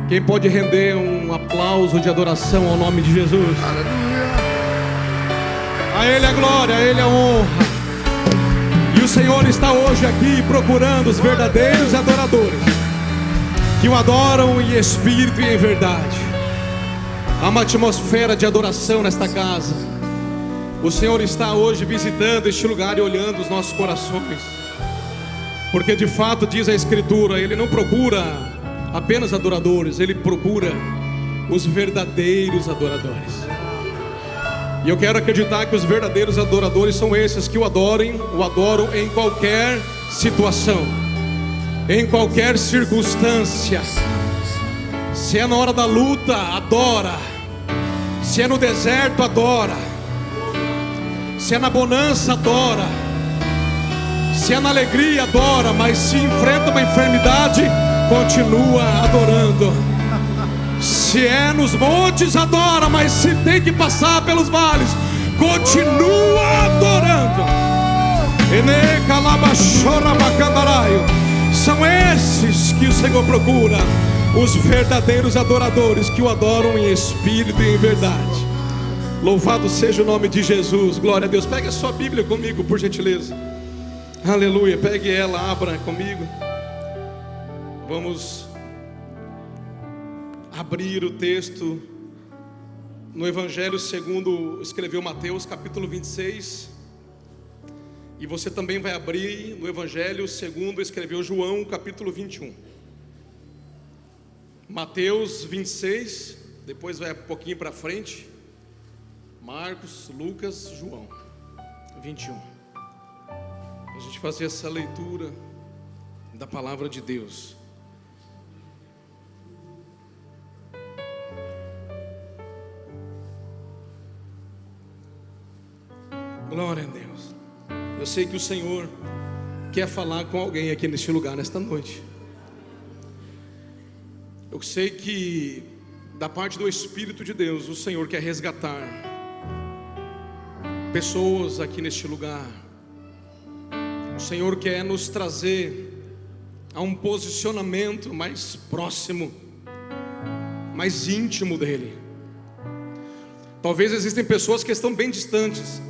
Quem pode render um aplauso de adoração ao nome de Jesus? Aleluia. A Ele a glória, a Ele a honra. E o Senhor está hoje aqui procurando os verdadeiros adoradores, que o adoram em espírito e em verdade. Há uma atmosfera de adoração nesta casa. O Senhor está hoje visitando este lugar e olhando os nossos corações, porque de fato diz a Escritura, Ele não procura apenas adoradores, Ele procura os verdadeiros adoradores. E eu quero acreditar que os verdadeiros adoradores são esses que o adoram em qualquer situação, em qualquer circunstância. Se é na hora da luta, adora. Se é no deserto, adora. Se é na bonança, adora. Se é na alegria, adora. Mas se enfrenta uma enfermidade, continua adorando. Se é nos montes, adora. Mas se tem que passar pelos vales, continua adorando. São esses que o Senhor procura, os verdadeiros adoradores que o adoram em espírito e em verdade. Louvado seja o nome de Jesus. Glória a Deus. Pegue a sua Bíblia comigo, por gentileza. Aleluia. Pegue ela, abra comigo. Vamos abrir o texto no Evangelho segundo escreveu Mateus, capítulo 26. E você também vai abrir no Evangelho segundo escreveu João, capítulo 21. Mateus 26, depois vai um pouquinho para frente, Marcos, Lucas, João 21. A gente fazer essa leitura da palavra de Deus. Glória a Deus. Eu sei que o Senhor quer falar com alguém aqui neste lugar nesta noite. Eu sei que da parte do Espírito de Deus o Senhor quer resgatar pessoas aqui neste lugar. O Senhor quer nos trazer a um posicionamento mais próximo, mais íntimo dEle. Talvez existem pessoas que estão bem distantes.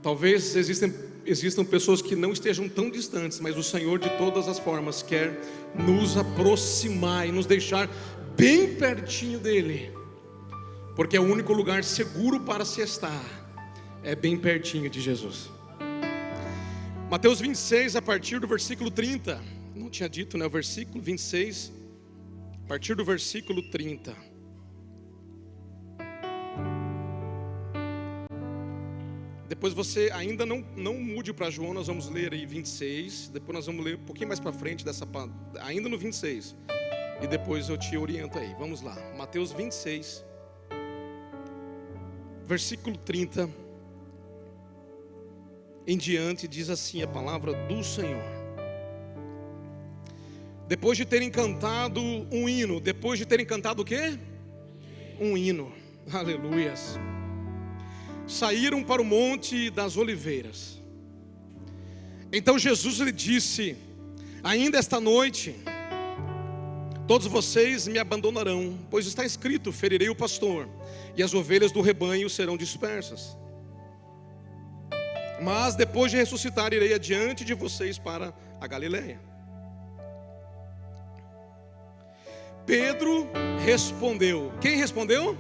Talvez existam pessoas que não estejam tão distantes, mas o Senhor de todas as formas quer nos aproximar e nos deixar bem pertinho dEle, porque é o único lugar seguro para se estar, é bem pertinho de Jesus. Mateus 26, a partir do versículo 30, não tinha dito, né? O versículo 26, a partir do versículo 30. Depois você ainda não mude para João, nós vamos ler aí 26. Depois nós vamos ler um pouquinho mais para frente ainda no 26. E depois eu te oriento aí. Vamos lá. Mateus 26, versículo 30 em diante, diz assim a palavra do Senhor. Depois de terem cantado um hino. Depois de terem cantado o quê? Um hino. Aleluias. Saíram para o Monte das Oliveiras. Então Jesus lhe disse: ainda esta noite todos vocês me abandonarão, pois está escrito: ferirei o pastor, e as ovelhas do rebanho serão dispersas. Mas depois de ressuscitar, irei adiante de vocês para a Galileia. Pedro respondeu. Quem respondeu?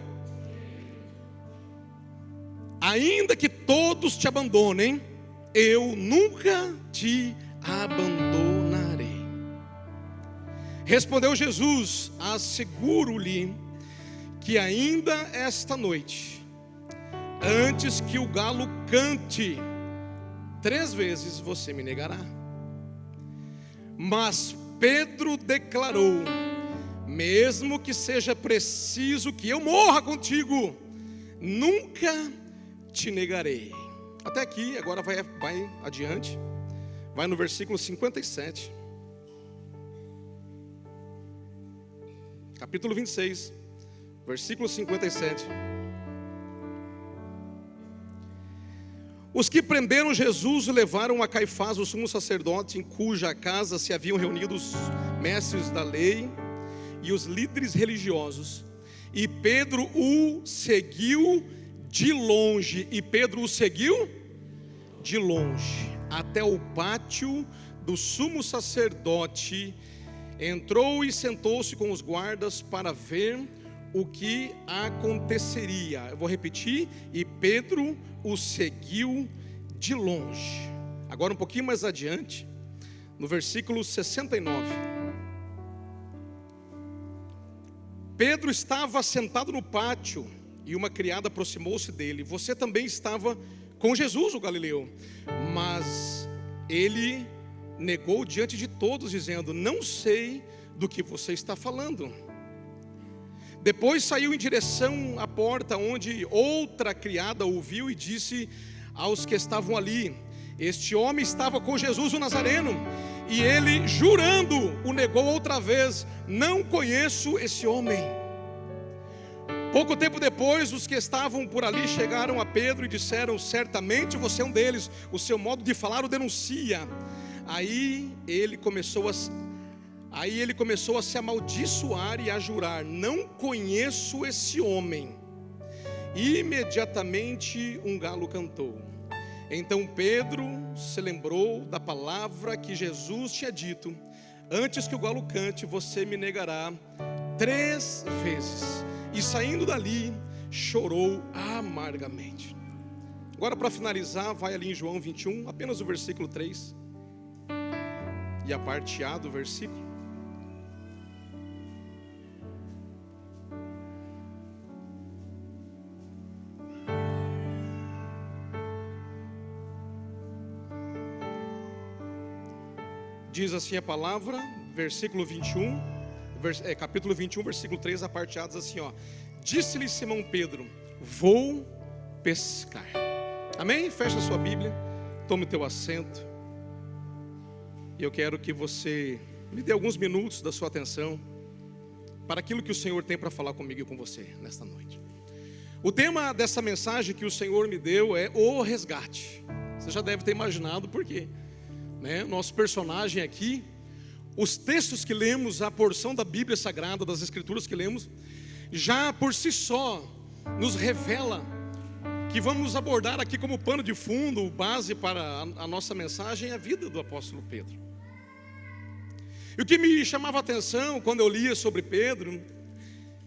Ainda que todos te abandonem, eu nunca te abandonarei. Respondeu Jesus: asseguro-lhe que ainda esta noite, antes que o galo cante, 3 vezes você me negará. Mas Pedro declarou: mesmo que seja preciso que eu morra contigo, nunca te negarei. Até aqui, agora vai adiante. Vai no versículo 57. Capítulo 26, versículo 57. Os que prenderam Jesus levaram a Caifás, o sumo sacerdote, em cuja casa se haviam reunido os mestres da lei e os líderes religiosos, e Pedro o seguiu de longe. E Pedro o seguiu de longe até o pátio do sumo sacerdote. Entrou e sentou-se com os guardas para ver o que aconteceria. Eu vou repetir: e Pedro o seguiu de longe. Agora um pouquinho mais adiante, no versículo 69. Pedro estava sentado no pátio e uma criada aproximou-se dele. Você também estava com Jesus, o Galileu. Mas ele negou diante de todos, dizendo: não sei do que você está falando. Depois saiu em direção à porta, onde outra criada ouviu e disse aos que estavam ali: este homem estava com Jesus o Nazareno. E ele, jurando, o negou outra vez: não conheço esse homem. Pouco tempo depois, os que estavam por ali chegaram a Pedro e disseram: certamente você é um deles, o seu modo de falar o denuncia. Aí ele começou a se amaldiçoar e a jurar: não conheço esse homem. Imediatamente um galo cantou. Então Pedro se lembrou da palavra que Jesus tinha dito: antes que o galo cante, você me negará 3 vezes. E saindo dali, chorou amargamente. Agora, para finalizar, vai ali em João 21, apenas o versículo 3 e a parte A do versículo. Diz assim a palavra, versículo 21, capítulo 21, versículo 3, a parte A diz assim, ó: disse-lhe Simão Pedro: vou pescar. Amém? Fecha a sua Bíblia, tome o teu assento. E eu quero que você me dê alguns minutos da sua atenção para aquilo que o Senhor tem para falar comigo e com você nesta noite. O tema dessa mensagem que o Senhor me deu é o resgate. Você já deve ter imaginado por quê, né? Nosso personagem aqui, os textos que lemos, a porção da Bíblia Sagrada, das Escrituras que lemos, já por si só nos revela que vamos abordar aqui como pano de fundo, base para a nossa mensagem, a vida do apóstolo Pedro. E o que me chamava a atenção quando eu lia sobre Pedro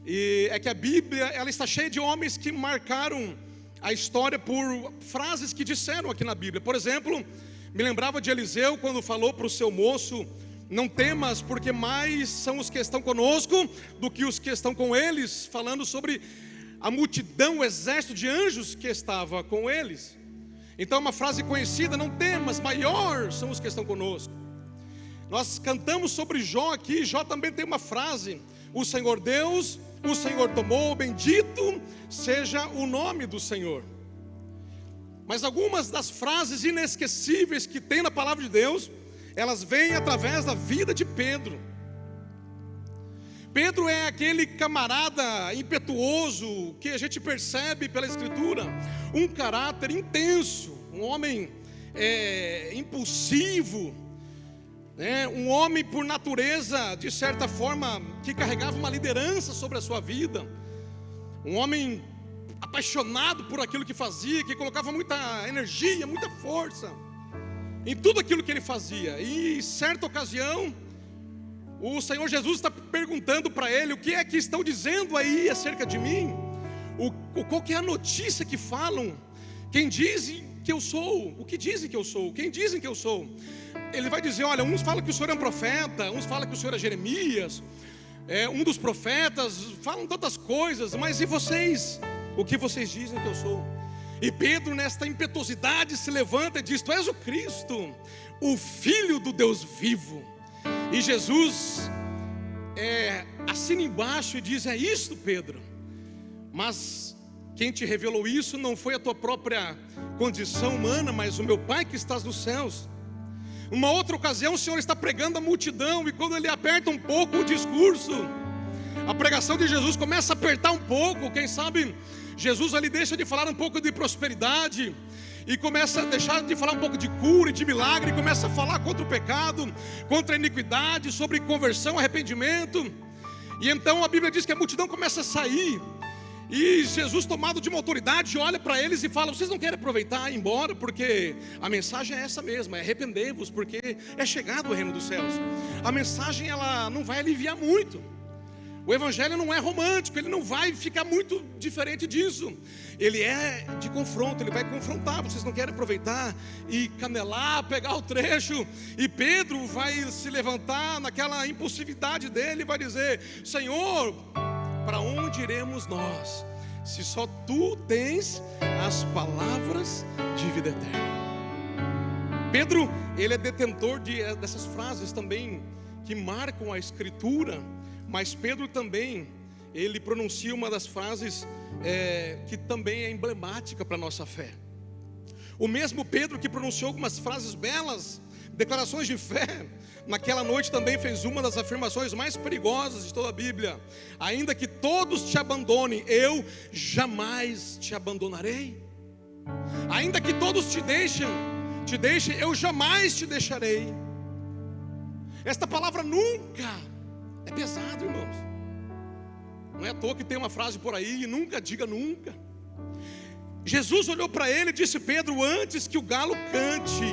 é que a Bíblia, ela está cheia de homens que marcaram a história por frases que disseram aqui na Bíblia. Por exemplo, me lembrava de Eliseu quando falou para o seu moço: não temas, porque mais são os que estão conosco do que os que estão com eles, falando sobre a multidão, o exército de anjos que estava com eles. Então uma frase conhecida: não temas, maior são os que estão conosco. Nós cantamos sobre Jó aqui. Jó também tem uma frase: o Senhor Deus, o Senhor tomou, bendito seja o nome do Senhor. Mas algumas das frases inesquecíveis que tem na palavra de Deus, elas vêm através da vida de Pedro. Pedro é aquele camarada impetuoso que a gente percebe pela Escritura, um caráter intenso, um homem impulsivo, né? Um homem por natureza, de certa forma, que carregava uma liderança sobre a sua vida, um homem apaixonado por aquilo que fazia, que colocava muita energia, muita força em tudo aquilo que ele fazia. E em certa ocasião, o Senhor Jesus está perguntando para ele: o que é que estão dizendo aí acerca de mim? Qual que é a notícia que falam? Quem dizem que eu sou? O que dizem que eu sou? Quem dizem que eu sou? Ele vai dizer: olha, uns falam que o Senhor é um profeta, uns falam que o Senhor é Jeremias, um dos profetas, falam tantas coisas, mas e vocês? O que vocês dizem que eu sou? E Pedro, nesta impetuosidade, se levanta e diz: tu és o Cristo, o Filho do Deus vivo. E Jesus assina embaixo e diz: é isto, Pedro. Mas quem te revelou isso não foi a tua própria condição humana, mas o meu Pai que estás nos céus. Uma outra ocasião, o Senhor está pregando a multidão, e quando ele aperta um pouco o discurso, a pregação de Jesus começa a apertar um pouco. Quem sabe Jesus ali deixa de falar um pouco de prosperidade e começa a deixar de falar um pouco de cura e de milagre, e começa a falar contra o pecado, contra a iniquidade, sobre conversão, arrependimento. E então a Bíblia diz que a multidão começa a sair. E Jesus, tomado de uma autoridade, olha para eles e fala: vocês não querem aproveitar e ir embora? Porque a mensagem é essa mesma, é arrependei-vos, porque é chegado o reino dos céus. A mensagem, ela não vai aliviar muito. O evangelho não é romântico, ele não vai ficar muito diferente disso. Ele é de confronto, ele vai confrontar. Vocês não querem aproveitar e canelar, pegar o trecho. E Pedro vai se levantar naquela impulsividade dele e vai dizer: Senhor, para onde iremos nós, se só Tu tens as palavras de vida eterna? Pedro, ele é detentor dessas frases também que marcam a Escritura. Mas Pedro também, ele pronuncia uma das frases que também é emblemática para a nossa fé. O mesmo Pedro que pronunciou algumas frases belas, declarações de fé, naquela noite também fez uma das afirmações mais perigosas de toda a Bíblia: ainda que todos te abandonem, eu jamais te abandonarei. Ainda que todos te deixem, eu jamais te deixarei. Esta palavra nunca é pesado, irmãos. Não é à toa que tem uma frase por aí: nunca diga nunca. Jesus olhou para ele e disse: Pedro, antes que o galo cante,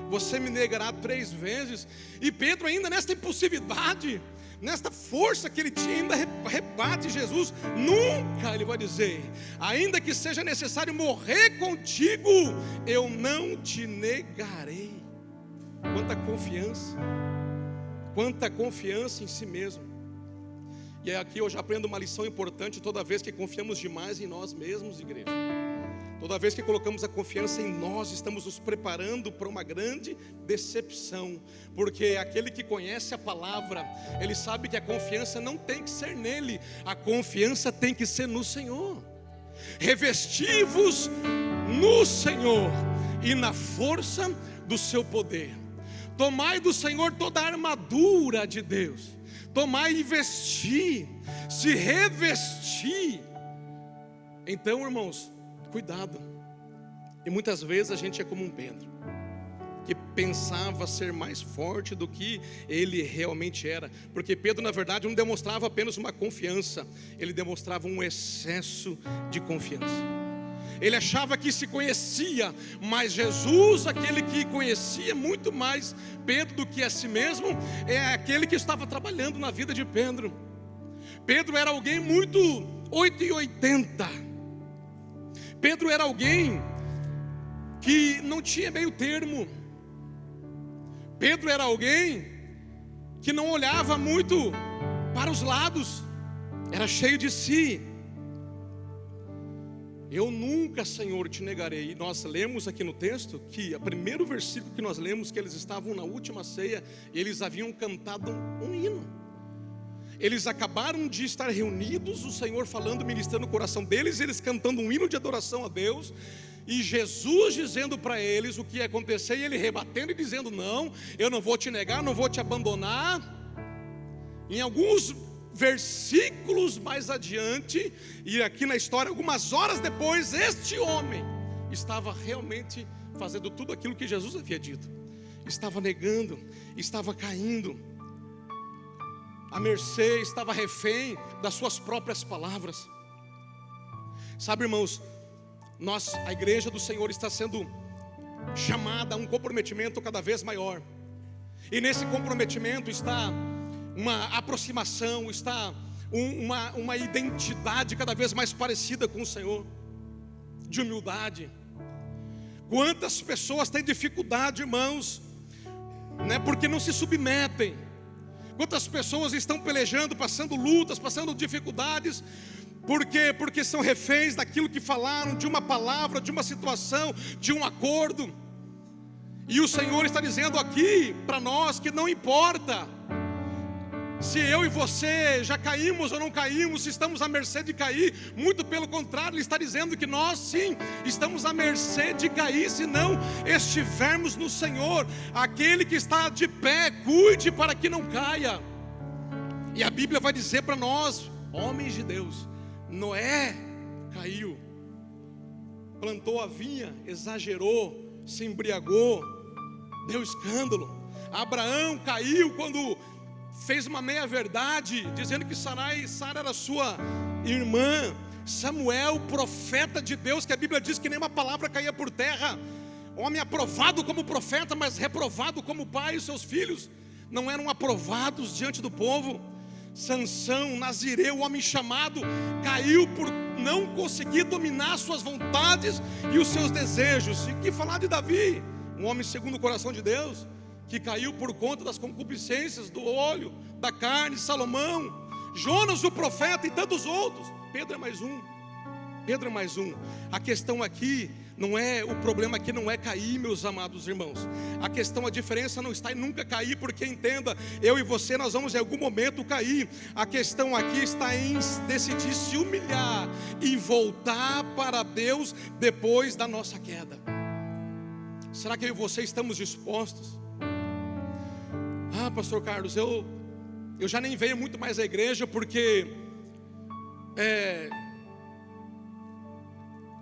você me negará 3 vezes. E Pedro, ainda nesta impulsividade, nesta força que ele tinha, ainda rebate Jesus. Nunca, ele vai dizer: ainda que seja necessário morrer contigo, eu não te negarei. Quanta confiança em si mesmo. E aqui eu já aprendo uma lição importante: toda vez que confiamos demais em nós mesmos, igreja, toda vez que colocamos a confiança em nós, estamos nos preparando para uma grande decepção. Porque aquele que conhece a palavra, ele sabe que a confiança não tem que ser nele, a confiança tem que ser no Senhor. Revesti-vos no Senhor e na força do seu poder. Tomai do Senhor toda a armadura de Deus. Tomai e vestir, se revestir. Então, irmãos, cuidado. E muitas vezes a gente é como um Pedro, que pensava ser mais forte do que ele realmente era. Porque Pedro, na verdade, não demonstrava apenas uma confiança, ele demonstrava um excesso de confiança. Ele achava que se conhecia, mas Jesus, aquele que conhecia muito mais Pedro do que a si mesmo, é aquele que estava trabalhando na vida de Pedro. Pedro era alguém muito 880. Pedro era alguém que não tinha meio termo. Pedro era alguém que não olhava muito para os lados, era cheio de si. Eu nunca, Senhor, te negarei. E nós lemos aqui no texto que o primeiro versículo que nós lemos, que eles estavam na última ceia e eles haviam cantado um hino. Eles acabaram de estar reunidos, o Senhor falando, ministrando o coração deles, eles cantando um hino de adoração a Deus, e Jesus dizendo para eles o que ia acontecer, e ele rebatendo e dizendo: não, eu não vou te negar, não vou te abandonar. Em alguns versículos mais adiante, e aqui na história, algumas horas depois, este homem estava realmente fazendo tudo aquilo que Jesus havia dito. Estava negando, estava caindo à mercê, estava refém das suas próprias palavras. Sabe, irmãos, a igreja do Senhor está sendo chamada a um comprometimento cada vez maior. E nesse comprometimento está uma aproximação, está uma identidade cada vez mais parecida com o Senhor, de humildade. Quantas pessoas têm dificuldade, irmãos, porque não se submetem. Quantas pessoas estão pelejando, passando lutas, passando dificuldades, porque são reféns daquilo que falaram, de uma palavra, de uma situação, de um acordo. E o Senhor está dizendo aqui para nós que não importa se eu e você já caímos ou não caímos, se estamos à mercê de cair. Muito pelo contrário, Ele está dizendo que nós sim estamos à mercê de cair, se não estivermos no Senhor. Aquele que está de pé, cuide para que não caia. E a Bíblia vai dizer para nós, homens de Deus: Noé caiu, plantou a vinha, exagerou, se embriagou, deu escândalo. Abraão caiu quando fez uma meia-verdade, dizendo que Sara era sua irmã. Samuel, profeta de Deus, que a Bíblia diz que nenhuma palavra caía por terra. Homem aprovado como profeta, mas reprovado como pai. E seus filhos não eram aprovados diante do povo. Sansão, Nazireu, homem chamado, caiu por não conseguir dominar suas vontades e os seus desejos. E que falar de Davi, um homem segundo o coração de Deus, que caiu por conta das concupiscências do olho, da carne. Salomão, Jonas o profeta e tantos outros. Pedro é mais um. Pedro é mais um. A questão aqui não é, o problema aqui não é cair, meus amados irmãos. A questão, a diferença não está em nunca cair, porque entenda, eu e você, nós vamos em algum momento cair. A questão aqui está em decidir se humilhar e voltar para Deus depois da nossa queda. Será que eu e você estamos dispostos? Ah, pastor Carlos, eu já nem venho muito mais à igreja, porque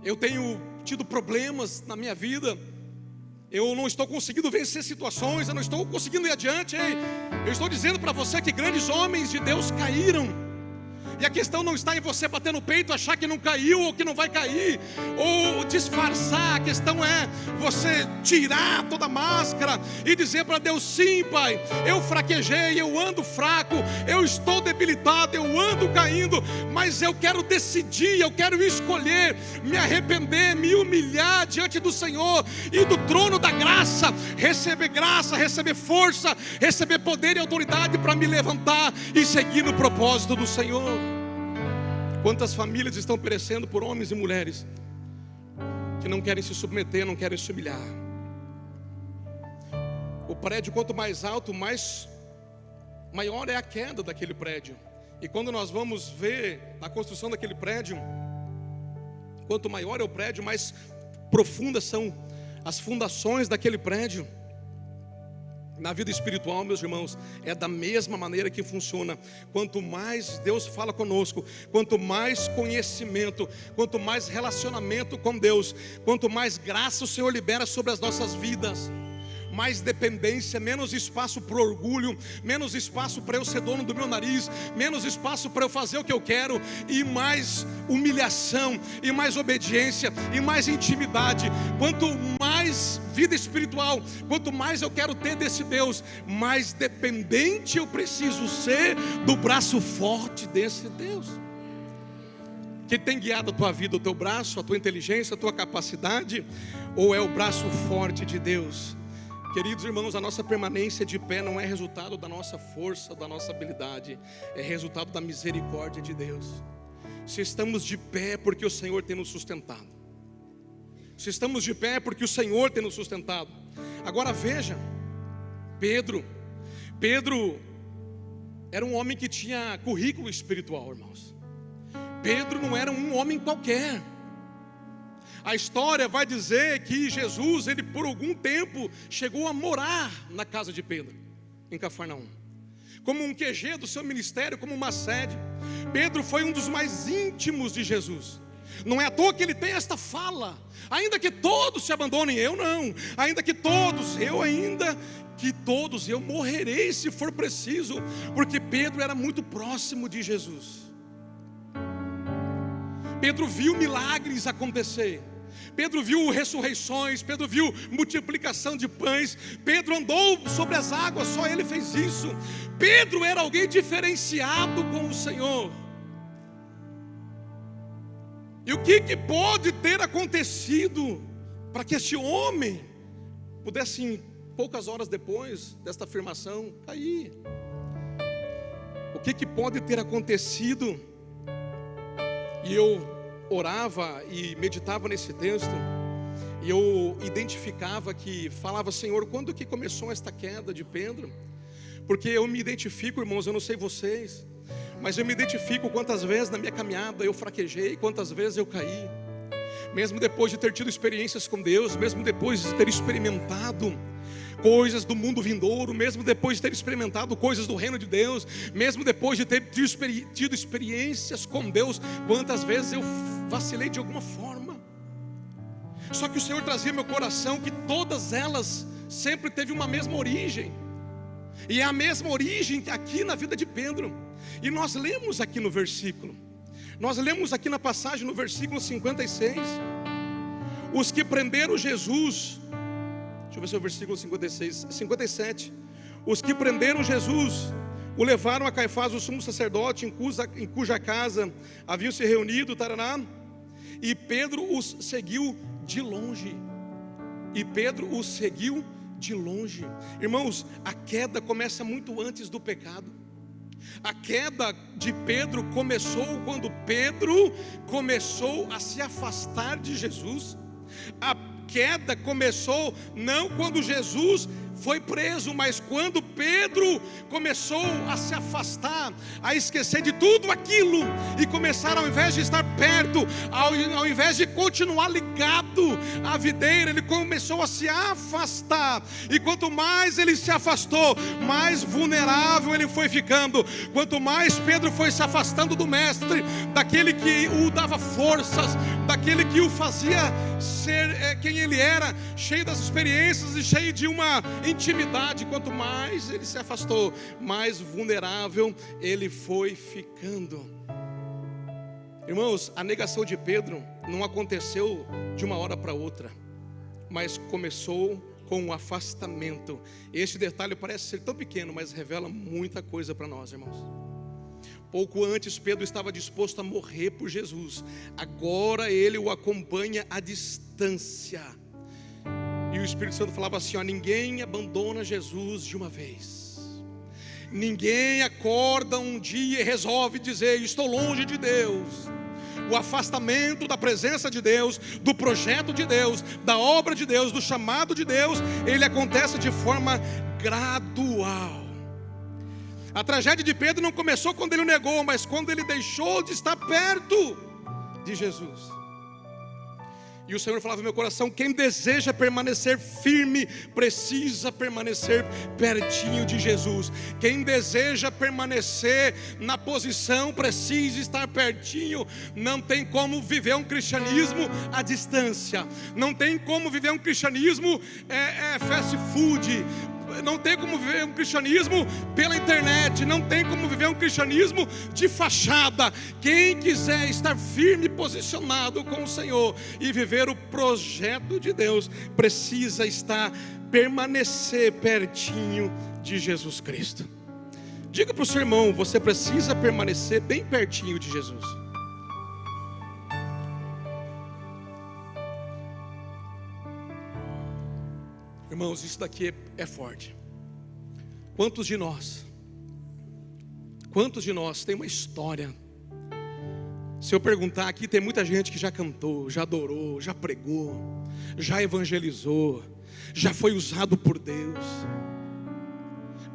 eu tenho tido problemas na minha vida, eu não estou conseguindo vencer situações, eu não estou conseguindo ir adiante. Ei, eu estou dizendo para você que grandes homens de Deus caíram. E a questão não está em você bater no peito, achar que não caiu ou que não vai cair, ou disfarçar. A questão é você tirar toda a máscara e dizer para Deus: sim, Pai, eu fraquejei, eu ando fraco, eu estou debilitado, eu ando caindo, mas eu quero decidir, eu quero escolher me arrepender, me humilhar diante do Senhor e do trono da graça, receber força, receber poder e autoridade para me levantar e seguir no propósito do Senhor. Quantas famílias estão perecendo por homens e mulheres que não querem se submeter, não querem se humilhar. O prédio, quanto mais alto, maior é a queda daquele prédio. E quando nós vamos ver a construção daquele prédio, quanto maior é o prédio, mais profundas são as fundações daquele prédio. Na vida espiritual, meus irmãos, é da mesma maneira que funciona. Quanto mais Deus fala conosco, quanto mais conhecimento, quanto mais relacionamento com Deus, quanto mais graça o Senhor libera sobre as nossas vidas, mais dependência, menos espaço para orgulho, menos espaço para eu ser dono do meu nariz, menos espaço para eu fazer o que eu quero, e mais humilhação, e mais obediência, e mais intimidade. Quanto mais vida espiritual, quanto mais eu quero ter desse Deus, mais dependente eu preciso ser do braço forte desse Deus. Quem tem guiado a tua vida, o teu braço, a tua inteligência, a tua capacidade, ou é o braço forte de Deus? Queridos irmãos, a nossa permanência de pé não é resultado da nossa força, da nossa habilidade, é resultado da misericórdia de Deus. Se estamos de pé é porque o Senhor tem nos sustentado. Se estamos de pé é porque o Senhor tem nos sustentado. Agora veja, Pedro era um homem que tinha currículo espiritual, irmãos. Pedro não era um homem qualquer. A história vai dizer que Jesus, ele por algum tempo chegou a morar na casa de Pedro, em Cafarnaum, como um QG do seu ministério, como uma sede. Pedro foi um dos mais íntimos de Jesus. Não é à toa que ele tem esta fala: ainda que todos se abandonem, eu não. Ainda que todos, eu morrerei se for preciso. Porque Pedro era muito próximo de Jesus. Pedro viu milagres acontecer. Pedro viu ressurreições, Pedro viu multiplicação de pães, Pedro andou sobre as águas, só ele fez isso. Pedro era alguém diferenciado com o Senhor. E o que pode ter acontecido para que este homem pudesse, em poucas horas depois desta afirmação, cair? O que pode ter acontecido? E eu orava e meditava nesse texto, e eu identificava que falava: Senhor, quando que começou esta queda de Pedro? Porque eu me identifico, irmãos, eu não sei vocês, mas eu me identifico quantas vezes na minha caminhada eu fraquejei, quantas vezes eu caí. Mesmo depois de ter tido experiências com Deus, mesmo depois de ter experimentado coisas do mundo vindouro, mesmo depois de ter experimentado coisas do reino de Deus, mesmo depois de ter tido experiências com Deus, quantas vezes eu vacilei de alguma forma. Só que o Senhor trazia meu coração que todas elas sempre teve uma mesma origem. E é a mesma origem aqui na vida de Pedro. E nós lemos aqui no versículo, nós lemos aqui na passagem no versículo 56, os que prenderam Jesus, deixa eu ver se é o versículo 56, 57. Os que prenderam Jesus o levaram a Caifás, o sumo sacerdote, em cuja casa haviam se reunido, taraná, e Pedro os seguiu de longe. E Pedro os seguiu de longe. Irmãos, a queda começa muito antes do pecado. A queda de Pedro começou quando Pedro começou a se afastar de Jesus. A queda começou não quando Jesus foi preso, mas quando Pedro começou a se afastar, a esquecer de tudo aquilo, e começar, ao invés de estar perto, ao invés de continuar ligado à videira, ele começou a se afastar. E quanto mais ele se afastou, mais vulnerável ele foi ficando. Quanto mais Pedro foi se afastando do mestre, daquele que o dava forças, daquele que o fazia ser quem ele era, cheio das experiências e cheio de uma intimidade, quanto mais ele se afastou, mais vulnerável ele foi ficando. Irmãos, a negação de Pedro não aconteceu de uma hora para outra, mas começou com um afastamento. Este detalhe parece ser tão pequeno, mas revela muita coisa para nós, irmãos. Pouco antes Pedro estava disposto a morrer por Jesus. Agora ele o acompanha à distância. E o Espírito Santo falava assim, ó: ninguém abandona Jesus de uma vez. Ninguém acorda um dia e resolve dizer: estou longe de Deus. O afastamento da presença de Deus, do projeto de Deus, da obra de Deus, do chamado de Deus, ele acontece de forma gradual. A tragédia de Pedro não começou quando ele o negou, mas quando ele deixou de estar perto de Jesus. E o Senhor falava no meu coração: quem deseja permanecer firme, precisa permanecer pertinho de Jesus. Quem deseja permanecer na posição, precisa estar pertinho. Não tem como viver um cristianismo à distância. Não tem como viver um cristianismo fast food. Não tem como viver um cristianismo pela internet. Não tem como viver um cristianismo de fachada. Quem quiser estar firme, posicionado com o Senhor e viver o projeto de Deus, precisa permanecer pertinho de Jesus Cristo. Diga para o seu irmão: você precisa permanecer bem pertinho de Jesus. Irmãos, isso daqui é forte. Quantos de nós tem uma história? Se eu perguntar aqui, tem muita gente que já cantou, já adorou, já pregou, já evangelizou, já foi usado por Deus.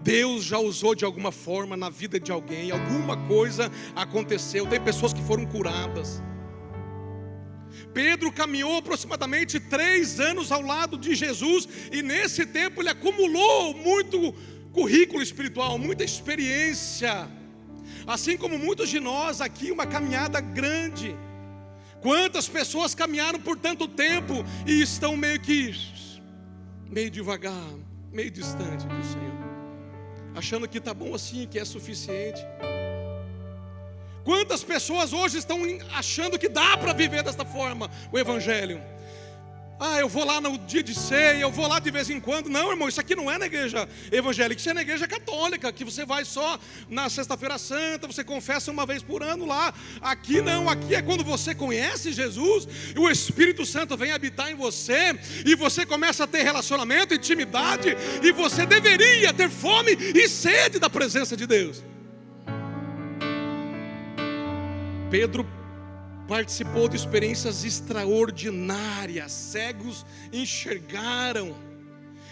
Deus já usou de alguma forma na vida de alguém, alguma coisa aconteceu. Tem pessoas que foram curadas. Pedro caminhou aproximadamente 3 anos ao lado de Jesus, e nesse tempo ele acumulou muito currículo espiritual, muita experiência, assim como muitos de nós aqui, uma caminhada grande. Quantas pessoas caminharam por tanto tempo e estão meio devagar, meio distante do Senhor, achando que está bom assim, que é suficiente. Quantas pessoas hoje estão achando que dá para viver desta forma o Evangelho? Eu vou lá no dia de ceia, eu vou lá de vez em quando. Não, irmão, isso aqui não é na igreja evangélica, isso é na igreja católica, que você vai só na sexta-feira santa, você confessa uma vez por ano lá. Aqui não, aqui é quando você conhece Jesus, e o Espírito Santo vem habitar em você, e você começa a ter relacionamento, intimidade, e você deveria ter fome e sede da presença de Deus. Pedro participou de experiências extraordinárias. Cegos enxergaram,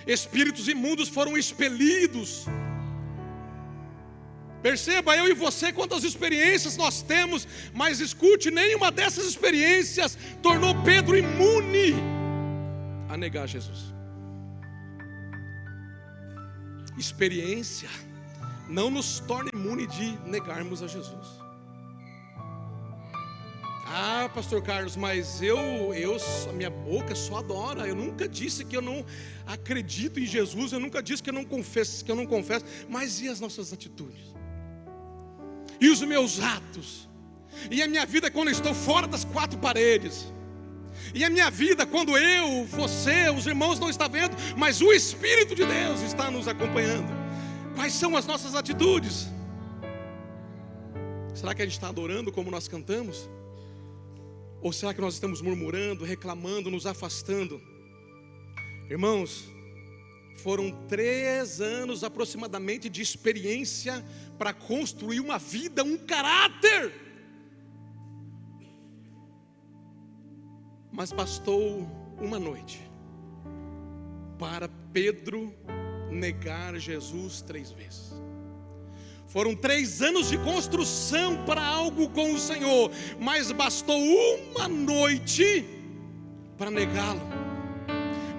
espíritos imundos foram expelidos. Perceba, eu e você, quantas experiências nós temos, mas escute, nenhuma dessas experiências tornou Pedro imune a negar Jesus. Experiência não nos torna imune de negarmos a Jesus. Ah, pastor Carlos, mas a minha boca só adora. Eu nunca disse que eu não acredito em Jesus, eu nunca disse que eu não confesso, mas e as nossas atitudes? E os meus atos? E a minha vida quando eu estou fora das quatro paredes? E a minha vida quando eu, você, os irmãos não estão vendo, mas o Espírito de Deus está nos acompanhando? Quais são as nossas atitudes? Será que a gente está adorando como nós cantamos? Ou será que nós estamos murmurando, reclamando, nos afastando? Irmãos, foram 3 anos aproximadamente de experiência para construir uma vida, um caráter. Mas bastou uma noite para Pedro negar Jesus 3 vezes. Foram 3 anos de construção para algo com o Senhor, mas bastou uma noite para negá-lo.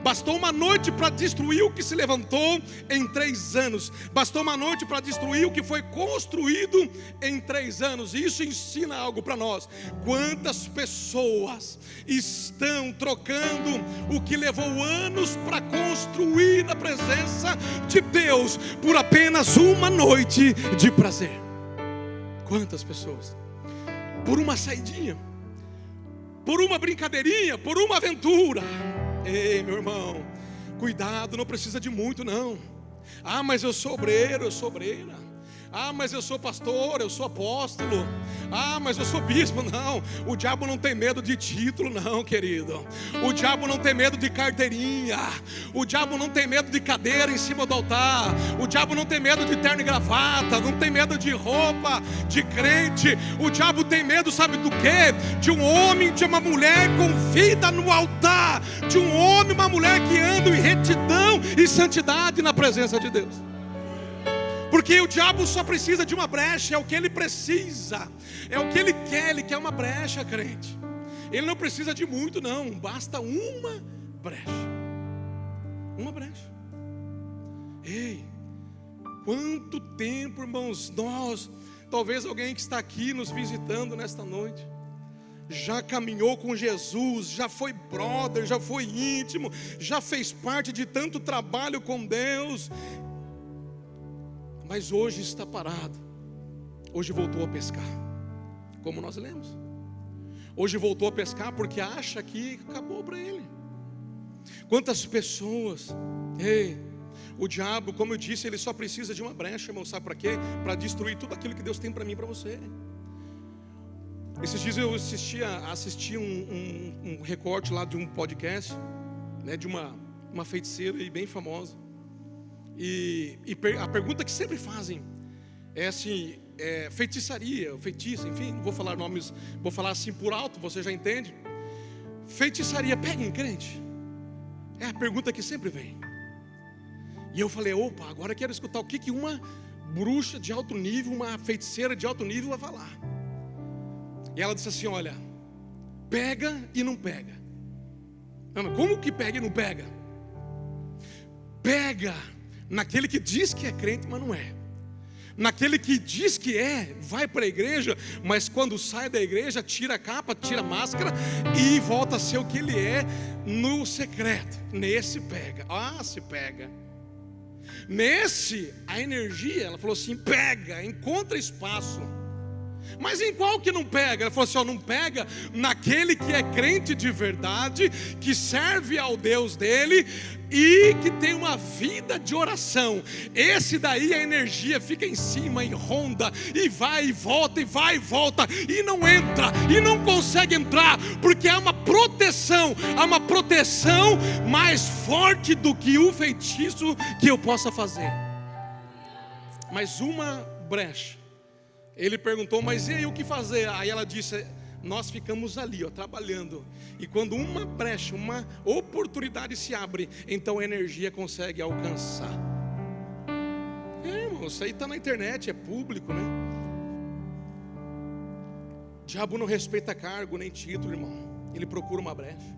Bastou uma noite para destruir o que se levantou em 3 anos. Bastou uma noite para destruir o que foi construído em 3 anos. E isso ensina algo para nós. Quantas pessoas estão trocando o que levou anos para construir na presença de Deus por apenas uma noite de prazer? Quantas pessoas? Por uma saidinha, por uma brincadeirinha, por uma aventura. Ei, meu irmão, cuidado, não precisa de muito não. Ah, mas eu sou obreiro, eu sou obreira. Ah, mas eu sou pastor, eu sou apóstolo. Ah, mas eu sou bispo. Não, o diabo não tem medo de título não, querido. O diabo não tem medo de carteirinha. O diabo não tem medo de cadeira em cima do altar. O diabo não tem medo de terno e gravata. Não tem medo de roupa de crente. O diabo tem medo, sabe do quê? De um homem, de uma mulher com vida no altar. De um homem, uma mulher que andam em retidão e santidade na presença de Deus. Porque o diabo só precisa de uma brecha, é o que ele precisa, é o que ele quer uma brecha, crente. Ele não precisa de muito não, basta uma brecha. Uma brecha. Ei, quanto tempo, irmãos, nós, talvez alguém que está aqui nos visitando nesta noite, já caminhou com Jesus, já foi brother, já foi íntimo, já fez parte de tanto trabalho com Deus, mas hoje está parado. Hoje voltou a pescar, como nós lemos. Hoje voltou a pescar porque acha que acabou para ele. Quantas pessoas, o diabo, como eu disse, ele só precisa de uma brecha, irmão, sabe para quê? Para destruir tudo aquilo que Deus tem para mim e para você. Esses dias eu assisti um recorte lá de um podcast, né, de uma feiticeira bem famosa. E a pergunta que sempre fazem é assim, feitiçaria, feitiço, enfim, não vou falar nomes, vou falar assim por alto, você já entende. Feitiçaria pega em crente? É a pergunta que sempre vem. E eu falei, opa, agora eu quero escutar o que uma bruxa de alto nível, uma feiticeira de alto nível vai falar. E ela disse assim, olha, pega e não pega. Não, como que pega e não pega? Pega naquele que diz que é crente, mas não é. Naquele que diz que vai para a igreja, mas quando sai da igreja, tira a capa, tira a máscara e volta a ser o que ele é no secreto. Nesse pega. Ah, se pega. Nesse, a energia, ela falou assim, pega, encontra espaço. Mas em qual que não pega? Ela falou assim, não pega naquele que é crente de verdade, que serve ao Deus dele e que tem uma vida de oração. Esse daí a energia fica em cima e ronda e vai e volta e não entra e não consegue entrar, porque há uma proteção mais forte do que o feitiço que eu possa fazer. Mas uma brecha. Ele perguntou, mas e aí o que fazer? Aí ela disse, nós ficamos ali, trabalhando. E quando uma brecha, uma oportunidade se abre, então a energia consegue alcançar. Irmão, isso aí está na internet, é público, né? O diabo não respeita cargo nem título, irmão. Ele procura uma brecha.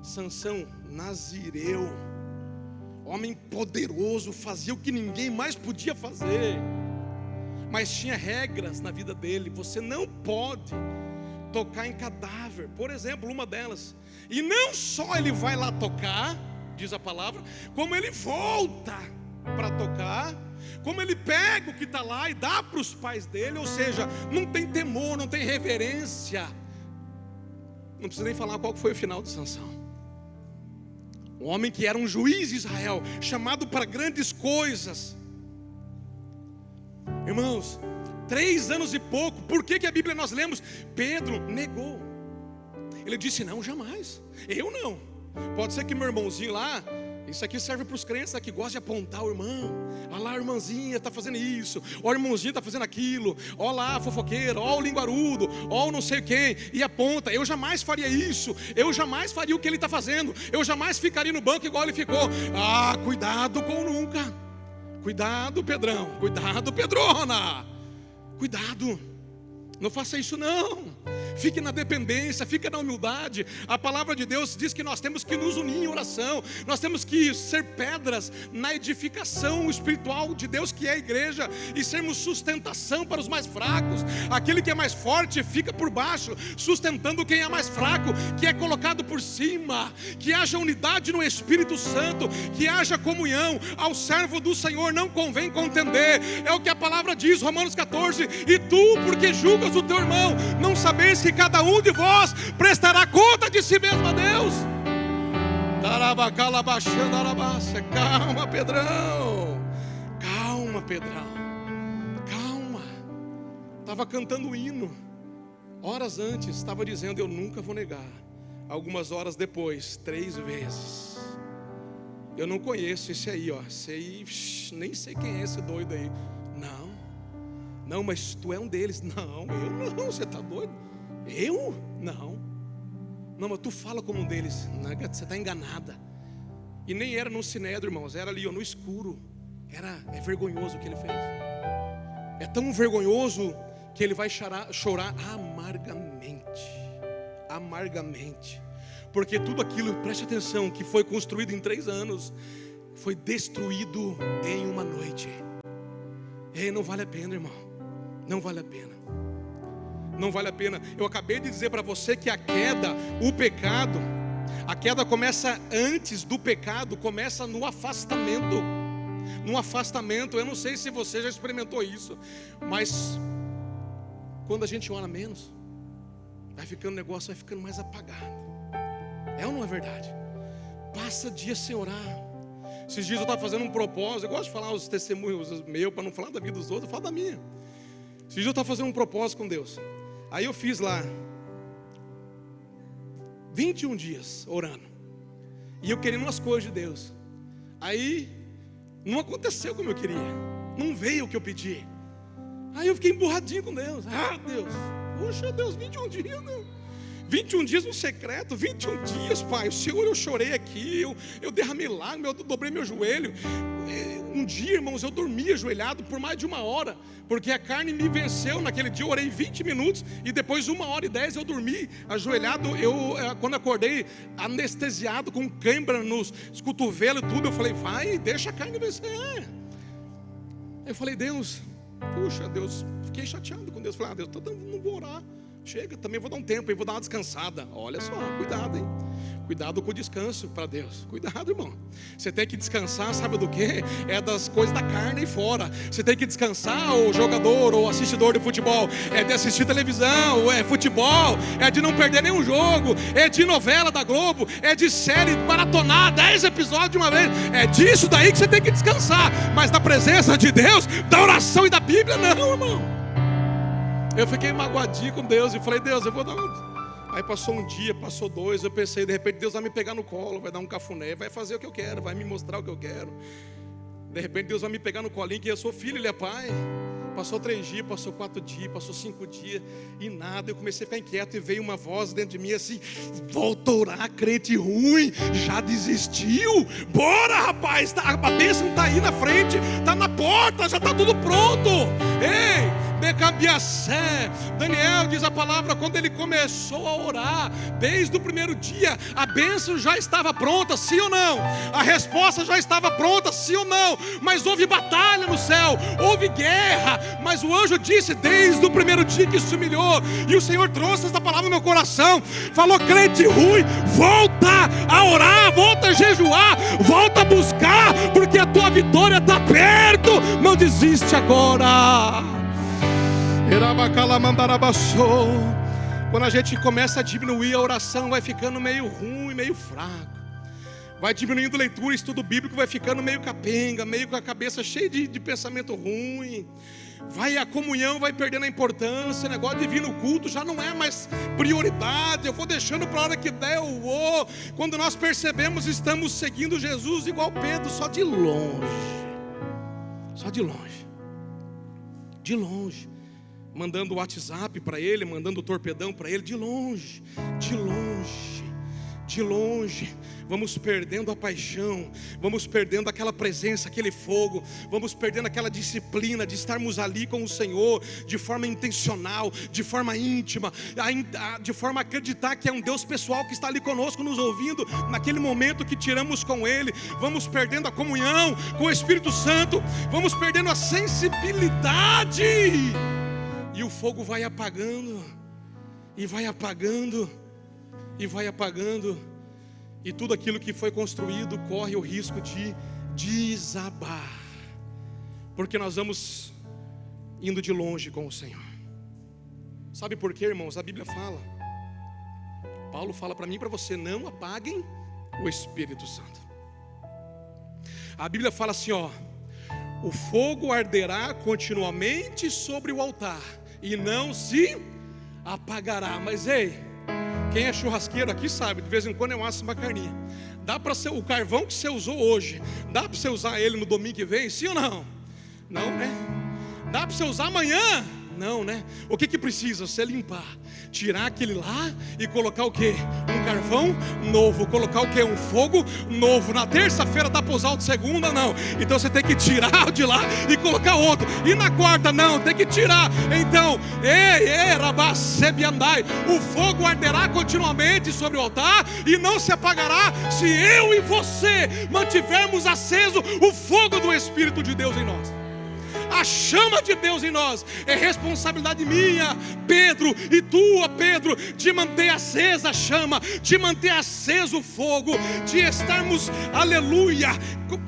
Sansão, nazireu, homem poderoso, fazia o que ninguém mais podia fazer. Mas tinha regras na vida dele. Você não pode tocar em cadáver, por exemplo, uma delas. E não só ele vai lá tocar, diz a palavra, como ele volta para tocar, como ele pega o que está lá e dá para os pais dele. Ou seja, não tem temor, não tem reverência. Não precisa nem falar qual foi o final de Sansão. Um homem que era um juiz de Israel, chamado para grandes coisas. Irmãos, 3 anos e pouco. Por que a Bíblia nós lemos? Pedro negou. Ele disse: não, jamais, eu não. Pode ser que meu irmãozinho lá, isso aqui serve para os crentes que gostam de apontar o irmão. Olha lá a irmãzinha está fazendo isso, olha o irmãozinho está fazendo aquilo, olha lá a fofoqueira, olha o linguarudo, olha o não sei quem, e aponta. Eu jamais faria isso, eu jamais faria o que ele está fazendo, eu jamais ficaria no banco igual ele ficou. Cuidado com nunca. Cuidado, Pedrão, cuidado, Pedrona. Cuidado, não faça isso não. Fique na dependência, fique na humildade. A palavra de Deus diz que nós temos que nos unir em oração. Nós temos que ser pedras na edificação espiritual de Deus, que é a igreja, e sermos sustentação para os mais fracos. Aquele que é mais forte fica por baixo, sustentando quem é mais fraco, que é colocado por cima. Que haja unidade no Espírito Santo, que haja comunhão. Ao servo do Senhor não convém contender. É o que a palavra diz, Romanos 14. E tu, porque julgas o teu irmão, não sabes que cada um de vós prestará conta de si mesmo a Deus? Calma, Pedrão. Calma, Pedrão. Calma. Estava cantando o hino. Horas antes, estava dizendo: eu nunca vou negar. Algumas horas depois, 3 vezes. Eu não conheço esse aí, ó. Nem sei quem é esse doido aí. Não, mas tu é um deles. Não, eu não, você está doido? Eu? Não, mas tu fala como um deles. Não, você está enganada. E nem era no sinédrio, irmãos, era ali no escuro. É vergonhoso o que ele fez. É tão vergonhoso que ele vai chorar amargamente. Porque tudo aquilo, preste atenção, que foi construído em 3 anos, foi destruído em uma noite. Ei, não vale a pena, irmão. Não vale a pena. Não vale a pena. Eu acabei de dizer para você que a queda começa antes do pecado, começa no afastamento. Eu não sei se você já experimentou isso, mas quando a gente ora menos, o negócio vai ficando mais apagado. É ou não é verdade? Passa dias sem orar. Esses dias eu estava fazendo um propósito. Eu gosto de falar os testemunhos meus, para não falar da vida dos outros, eu falo da minha. Esses dias eu estava fazendo um propósito com Deus. Aí eu fiz lá 21 dias orando, e eu querendo umas coisas de Deus. Aí não aconteceu como eu queria, não veio o que eu pedi. Aí eu fiquei emburradinho com Deus. Deus, puxa Deus, 21 dias não. 21 dias no secreto, 21 dias, Pai. O Senhor, eu chorei aqui, eu derramei lágrimas, eu dobrei meu joelho. Um dia, irmãos, eu dormi ajoelhado por mais de 1 hora, porque a carne me venceu. Naquele dia eu orei 20 minutos, e depois 1h10 eu dormi ajoelhado. Quando acordei, anestesiado, com cãibra nos cotovelos e tudo, eu falei: vai, deixa a carne vencer. Eu falei: Deus, puxa Deus, fiquei chateado com Deus. Falei: Deus, não vou orar. Chega, também vou dar um tempo, vou dar uma descansada. Olha só, cuidado, hein? Cuidado com o descanso para Deus. Cuidado, irmão. Você tem que descansar, sabe do quê? É das coisas da carne aí fora. Você tem que descansar, o jogador ou assistidor de futebol, é de assistir televisão, é futebol, é de não perder nenhum jogo, é de novela da Globo, é de série maratonar 10 episódios de uma vez. É disso daí que você tem que descansar. Mas da presença de Deus, da oração e da Bíblia, não, irmão. Eu fiquei magoadinho com Deus e falei: Deus, eu vou dar Aí passou um dia, passou 2, eu pensei, de repente Deus vai me pegar no colo, vai dar um cafuné, vai fazer o que eu quero, vai me mostrar o que eu quero. De repente Deus vai me pegar no colinho, que eu sou filho, Ele é pai. Passou 3 dias, passou 4 dias, passou 5 dias, e nada. Eu comecei a ficar inquieto, e veio uma voz dentro de mim assim: volta a orar, crente ruim, já desistiu? Bora, rapaz, a bênção está aí na frente, está na porta, já está tudo pronto. Ei, de Recabiacé. Daniel diz a palavra, quando ele começou a orar, desde o primeiro dia, a bênção já estava pronta, sim ou não? A resposta já estava pronta, sim ou não? Mas houve batalha no céu, houve guerra, mas o anjo disse desde o primeiro dia que se humilhou, e o Senhor trouxe essa palavra no meu coração, falou: crente ruim, volta a orar, volta a jejuar, volta a buscar, porque a tua vitória está perto, não desiste agora. Quando a gente começa a diminuir a oração, vai ficando meio ruim, meio fraco. Vai diminuindo a leitura, estudo bíblico, vai ficando meio capenga, meio com a cabeça cheia de pensamento ruim. A comunhão vai perdendo a importância, o negócio de vir no culto já não é mais prioridade. Eu vou deixando para a hora que der, eu vou. Quando nós percebemos, estamos seguindo Jesus igual Pedro, só de longe. Só de longe. De longe. Mandando o WhatsApp para ele, mandando o torpedão para ele, de longe, de longe, de longe. Vamos perdendo a paixão, vamos perdendo aquela presença, aquele fogo, vamos perdendo aquela disciplina de estarmos ali com o Senhor, de forma intencional, de forma íntima, de forma a acreditar que é um Deus pessoal que está ali conosco, nos ouvindo, naquele momento que tiramos com Ele. Vamos perdendo a comunhão com o Espírito Santo, vamos perdendo a sensibilidade, e o fogo vai apagando, e vai apagando, e vai apagando, e tudo aquilo que foi construído corre o risco de desabar, porque nós vamos indo de longe com o Senhor. Sabe por quê, irmãos? A Bíblia fala, Paulo fala para mim e para você: não apaguem o Espírito Santo. A Bíblia fala assim, ó: o fogo arderá continuamente sobre o altar e não se apagará. Mas ei, quem é churrasqueiro aqui sabe, de vez em quando eu asso uma carninha. Dá para ser o carvão que você usou hoje, dá para você usar ele no domingo que vem, sim ou não? Não, né? Dá para você usar amanhã? Não, né? O que precisa? Você limpar, tirar aquele lá e colocar o quê? Um carvão novo. Colocar o quê? Um fogo novo. Na terça-feira dá para usar o de segunda? Não. Então você tem que tirar o de lá e colocar outro. E na quarta? Não, tem que tirar. Então, o fogo arderá continuamente sobre o altar e não se apagará se eu e você mantivermos aceso o fogo do Espírito de Deus em nós. A chama de Deus em nós. É responsabilidade minha, Pedro, e tua, Pedro, de manter acesa a chama, de manter aceso o fogo, de estarmos, aleluia,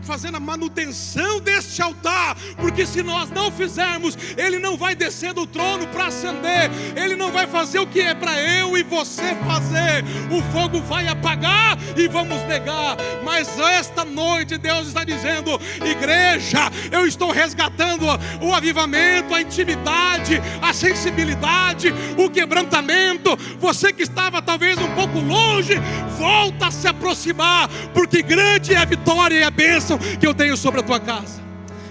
fazendo a manutenção deste altar, porque se nós não fizermos, ele não vai descer do trono para acender, ele não vai fazer o que é para eu e você fazer. O fogo vai apagar e vamos negar. Mas esta noite Deus está dizendo: igreja, eu estou resgatando o avivamento, a intimidade, a sensibilidade, o quebrantamento. Você que estava talvez um pouco longe, volta a se aproximar, porque grande é a vitória e a bênção que eu tenho sobre a tua casa.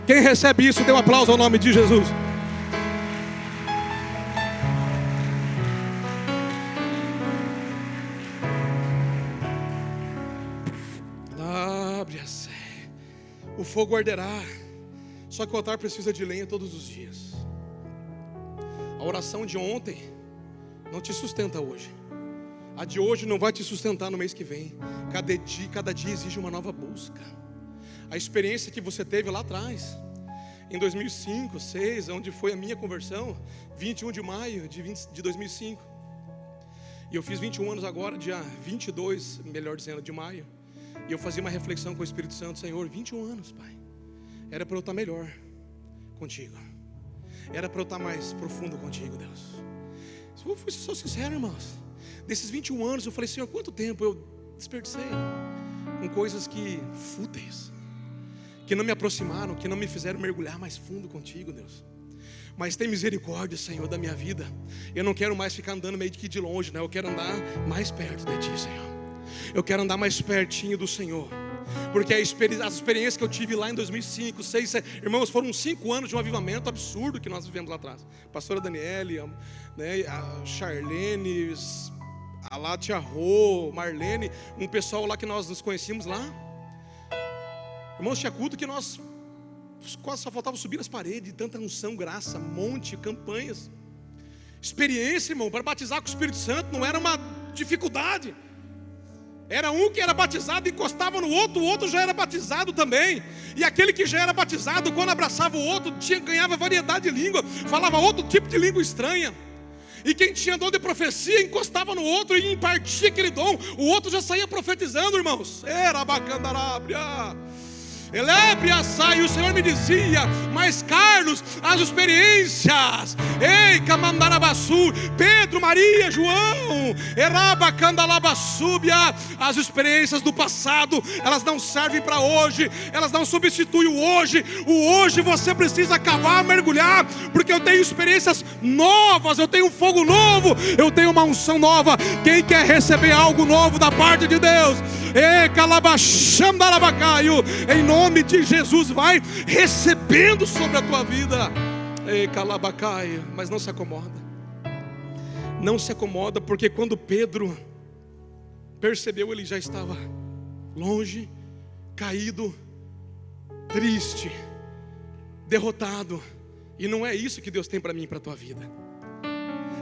Quem recebe isso, dê um aplauso ao nome de Jesus. O fogo arderá. Só que o altar precisa de lenha todos os dias. A oração de ontem não te sustenta hoje. A de hoje não vai te sustentar no mês que vem. Cada dia exige uma nova busca. A experiência que você teve lá atrás, em 2005, 2006, onde foi a minha conversão, 21 de maio de 2005. E eu fiz 21 anos agora, dia 22, melhor dizendo, de maio. E eu fazia uma reflexão com o Espírito Santo: Senhor, 21 anos, Pai. Era para eu estar melhor contigo. Era para eu estar mais profundo contigo, Deus. Eu sou sincero, irmãos. Desses 21 anos eu falei: Senhor, quanto tempo eu desperdicei com coisas que fúteis, que não me aproximaram, que não me fizeram mergulhar mais fundo contigo, Deus. Mas tem misericórdia, Senhor, da minha vida. Eu não quero mais ficar andando meio que de longe, né? Eu quero andar mais perto de Ti, Senhor. Eu quero andar mais pertinho do Senhor. Porque as experiências que eu tive lá em 2005, 2006, 2007, irmãos, foram 5 anos de um avivamento absurdo que nós vivemos lá atrás. A pastora Daniele, né, a Charlene, a Látia Rô, Marlene, um pessoal lá que nós nos conhecíamos lá. Irmãos, tinha culto que nós quase só faltava subir as paredes, tanta unção, graça, monte, campanhas. Experiência, irmão, para batizar com o Espírito Santo não era uma dificuldade. Era um que era batizado, encostava no outro, o outro já era batizado também. E aquele que já era batizado, quando abraçava o outro, ganhava variedade de língua, falava outro tipo de língua estranha. E quem tinha dom de profecia, encostava no outro e impartia aquele dom. O outro já saía profetizando, irmãos. Era bacandarábia. Elébia sai, o Senhor me dizia: mas Carlos, as experiências, ei, Camandarabaçu, Pedro, Maria, João, Erabacandalabaçúbia, as experiências do passado, elas não servem para hoje, elas não substituem o hoje. O hoje você precisa cavar, mergulhar, porque eu tenho experiências novas, eu tenho um fogo novo, eu tenho uma unção nova. Quem quer receber algo novo da parte de Deus? Em nome de Jesus, vai recebendo sobre a tua vida. Mas não se acomoda. Não se acomoda, porque quando Pedro percebeu, ele já estava longe, caído, triste, derrotado. E não é isso que Deus tem para mim e para a tua vida.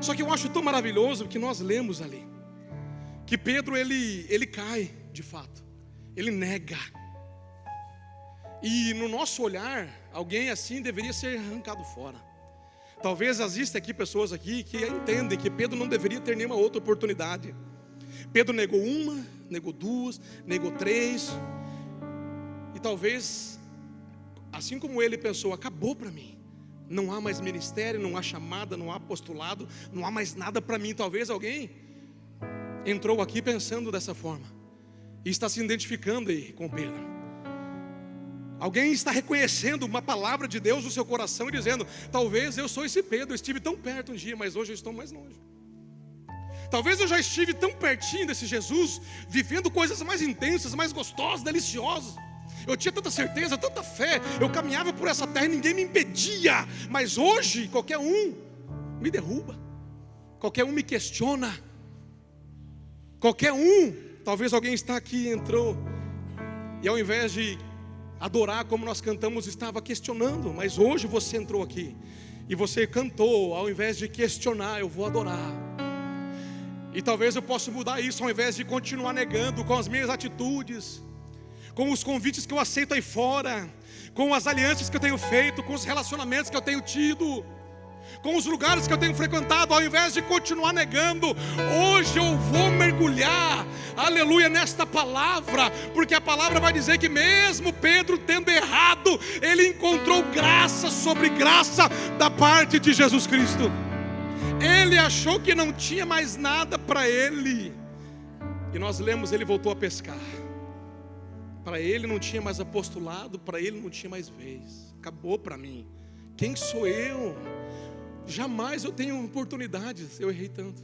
Só que eu acho tão maravilhoso que nós lemos ali que Pedro ele cai de fato, ele nega. E no nosso olhar, alguém assim deveria ser arrancado fora. Talvez existam aqui pessoas aqui que entendem que Pedro não deveria ter nenhuma outra oportunidade. Pedro negou uma, negou duas, negou três. E talvez, assim como ele pensou, acabou para mim. Não há mais ministério, não há chamada, não há apostolado, não há mais nada para mim. Talvez alguém entrou aqui pensando dessa forma e está se identificando aí com Pedro. Alguém está reconhecendo uma palavra de Deus no seu coração e dizendo: talvez eu sou esse Pedro, eu estive tão perto um dia, mas hoje eu estou mais longe. Talvez eu já estive tão pertinho desse Jesus, vivendo coisas mais intensas, mais gostosas, deliciosas. Eu tinha tanta certeza, tanta fé, eu caminhava por essa terra e ninguém me impedia. Mas hoje qualquer um me derruba, qualquer um me questiona, qualquer um. Talvez alguém está aqui, entrou, e ao invés de adorar como nós cantamos, estava questionando. Mas hoje você entrou aqui e você cantou, ao invés de questionar, eu vou adorar. E talvez eu possa mudar isso, ao invés de continuar negando com as minhas atitudes, com os convites que eu aceito aí fora, com as alianças que eu tenho feito, com os relacionamentos que eu tenho tido, com os lugares que eu tenho frequentado. Ao invés de continuar negando, hoje eu vou mergulhar, aleluia, nesta palavra, porque a palavra vai dizer que mesmo Pedro tendo errado, ele encontrou graça sobre graça da parte de Jesus Cristo. Ele achou que não tinha mais nada para ele, e nós lemos, ele voltou a pescar. Para ele não tinha mais apostolado, para ele não tinha mais vez. Acabou para mim. Quem sou eu? Jamais eu tenho oportunidades. Eu errei tanto.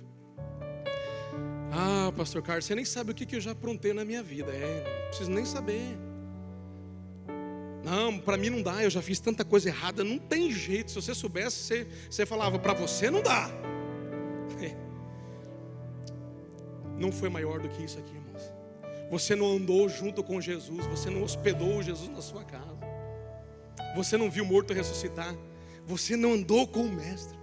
Ah, pastor Carlos, você nem sabe o que eu já aprontei na minha vida. Não preciso nem saber. Não, para mim não dá, eu já fiz tanta coisa errada. Não tem jeito, se você soubesse, você falava: para você não dá. Não foi maior do que isso aqui, irmãos. Você não andou junto com Jesus, você não hospedou Jesus na sua casa, você não viu morto ressuscitar, você não andou com o mestre.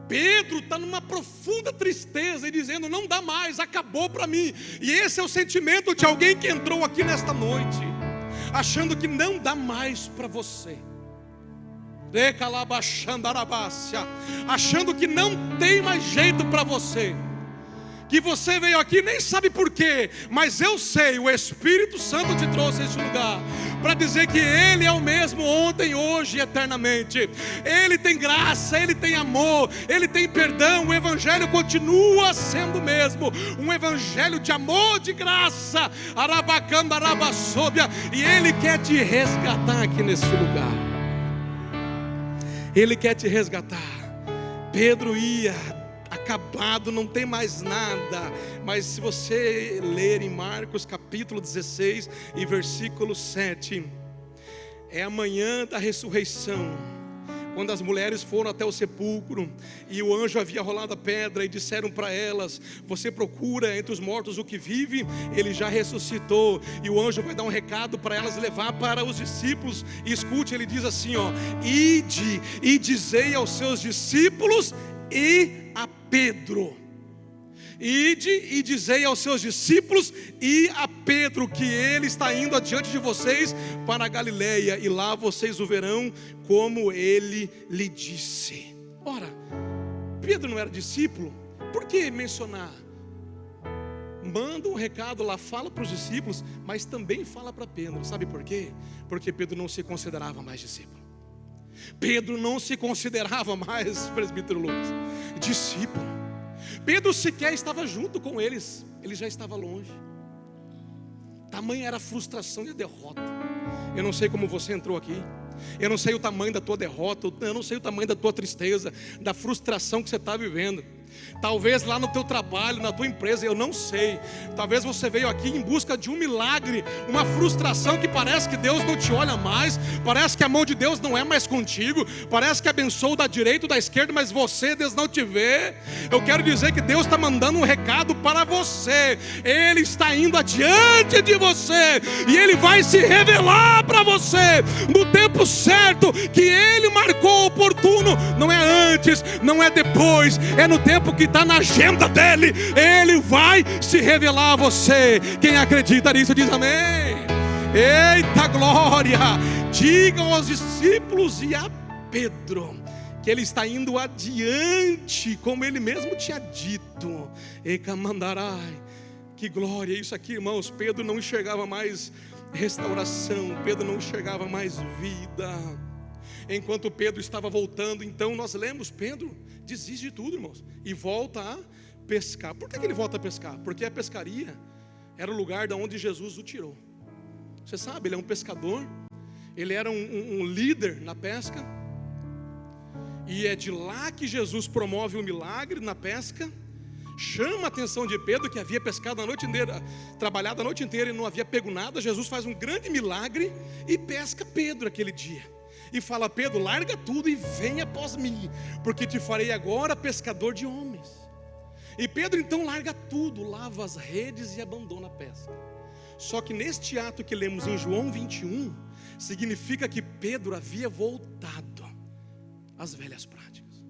Pedro está numa profunda tristeza e dizendo: não dá mais, acabou para mim. E esse é o sentimento de alguém que entrou aqui nesta noite, achando que não dá mais para você, achando que não tem mais jeito para você, que você veio aqui nem sabe porquê, mas eu sei, o Espírito Santo te trouxe a esse lugar para dizer que Ele é o mesmo ontem, hoje e eternamente. Ele tem graça, Ele tem amor, Ele tem perdão. O Evangelho continua sendo o mesmo, um Evangelho de amor, de graça, arabacamba, arabassobia, e Ele quer te resgatar aqui nesse lugar. Ele quer te resgatar. Pedro ia acabado, não tem mais nada. Mas se você ler em Marcos capítulo 16 e versículo 7, é a manhã da ressurreição. quando as mulheres foram até o sepulcro e o anjo havia rolado a pedra e disseram para elas: você procura entre os mortos o que vive, ele já ressuscitou. E o anjo vai dar um recado para elas levar para os discípulos. E escute, ele diz assim: ide e dizei aos seus discípulos e a Pedro. Ide e dizei aos seus discípulos e a Pedro que ele está indo adiante de vocês para a Galileia, e lá vocês o verão como ele lhe disse. Ora, Pedro não era discípulo? Por que mencionar? Manda um recado lá, fala para os discípulos, mas também fala para Pedro. Sabe por quê? Porque Pedro não se considerava mais discípulo. Pedro não se considerava mais, presbítero Lucas, discípulo. Pedro sequer estava junto com eles, ele já estava longe. Tamanha era a frustração e a derrota. Eu não sei como você entrou aqui, eu não sei o tamanho da tua derrota, eu não sei o tamanho da tua tristeza, da frustração que você está vivendo. Talvez lá no teu trabalho, na tua empresa, eu não sei. Talvez você veio aqui em busca de um milagre, uma frustração que parece que Deus não te olha mais, parece que a mão de Deus não é mais contigo, parece que abençoa da direita ou da esquerda, mas você, Deus não te vê. Eu quero dizer que Deus está mandando um recado para você. Ele está indo adiante de você e Ele vai se revelar para você no tempo certo que Ele marcou oportuno. Não é antes, não é depois, é no tempo que está na agenda dele. Ele vai se revelar a você. Quem acredita nisso diz amém. Eita glória! Digam aos discípulos e a Pedro que ele está indo adiante, como ele mesmo tinha dito. Ecamandarai. Que glória! Isso aqui, irmãos, Pedro não enxergava mais restauração, Pedro não enxergava mais vida. Enquanto Pedro estava voltando, então nós lemos, Pedro desiste de tudo, irmãos, e volta a pescar. Por que ele volta a pescar? Porque a pescaria era o lugar de onde Jesus o tirou. Você sabe, ele é um pescador, ele era um líder na pesca, e é de lá que Jesus promove um milagre na pesca. Chama a atenção de Pedro, que havia pescado a noite inteira, trabalhado a noite inteira e não havia pego nada. Jesus faz um grande milagre e pesca Pedro aquele dia. E fala: Pedro, larga tudo e vem após mim, porque te farei agora pescador de homens. E Pedro então larga tudo, lava as redes e abandona a pesca. Só que neste ato que lemos em João 21, significa que Pedro havia voltado às velhas práticas.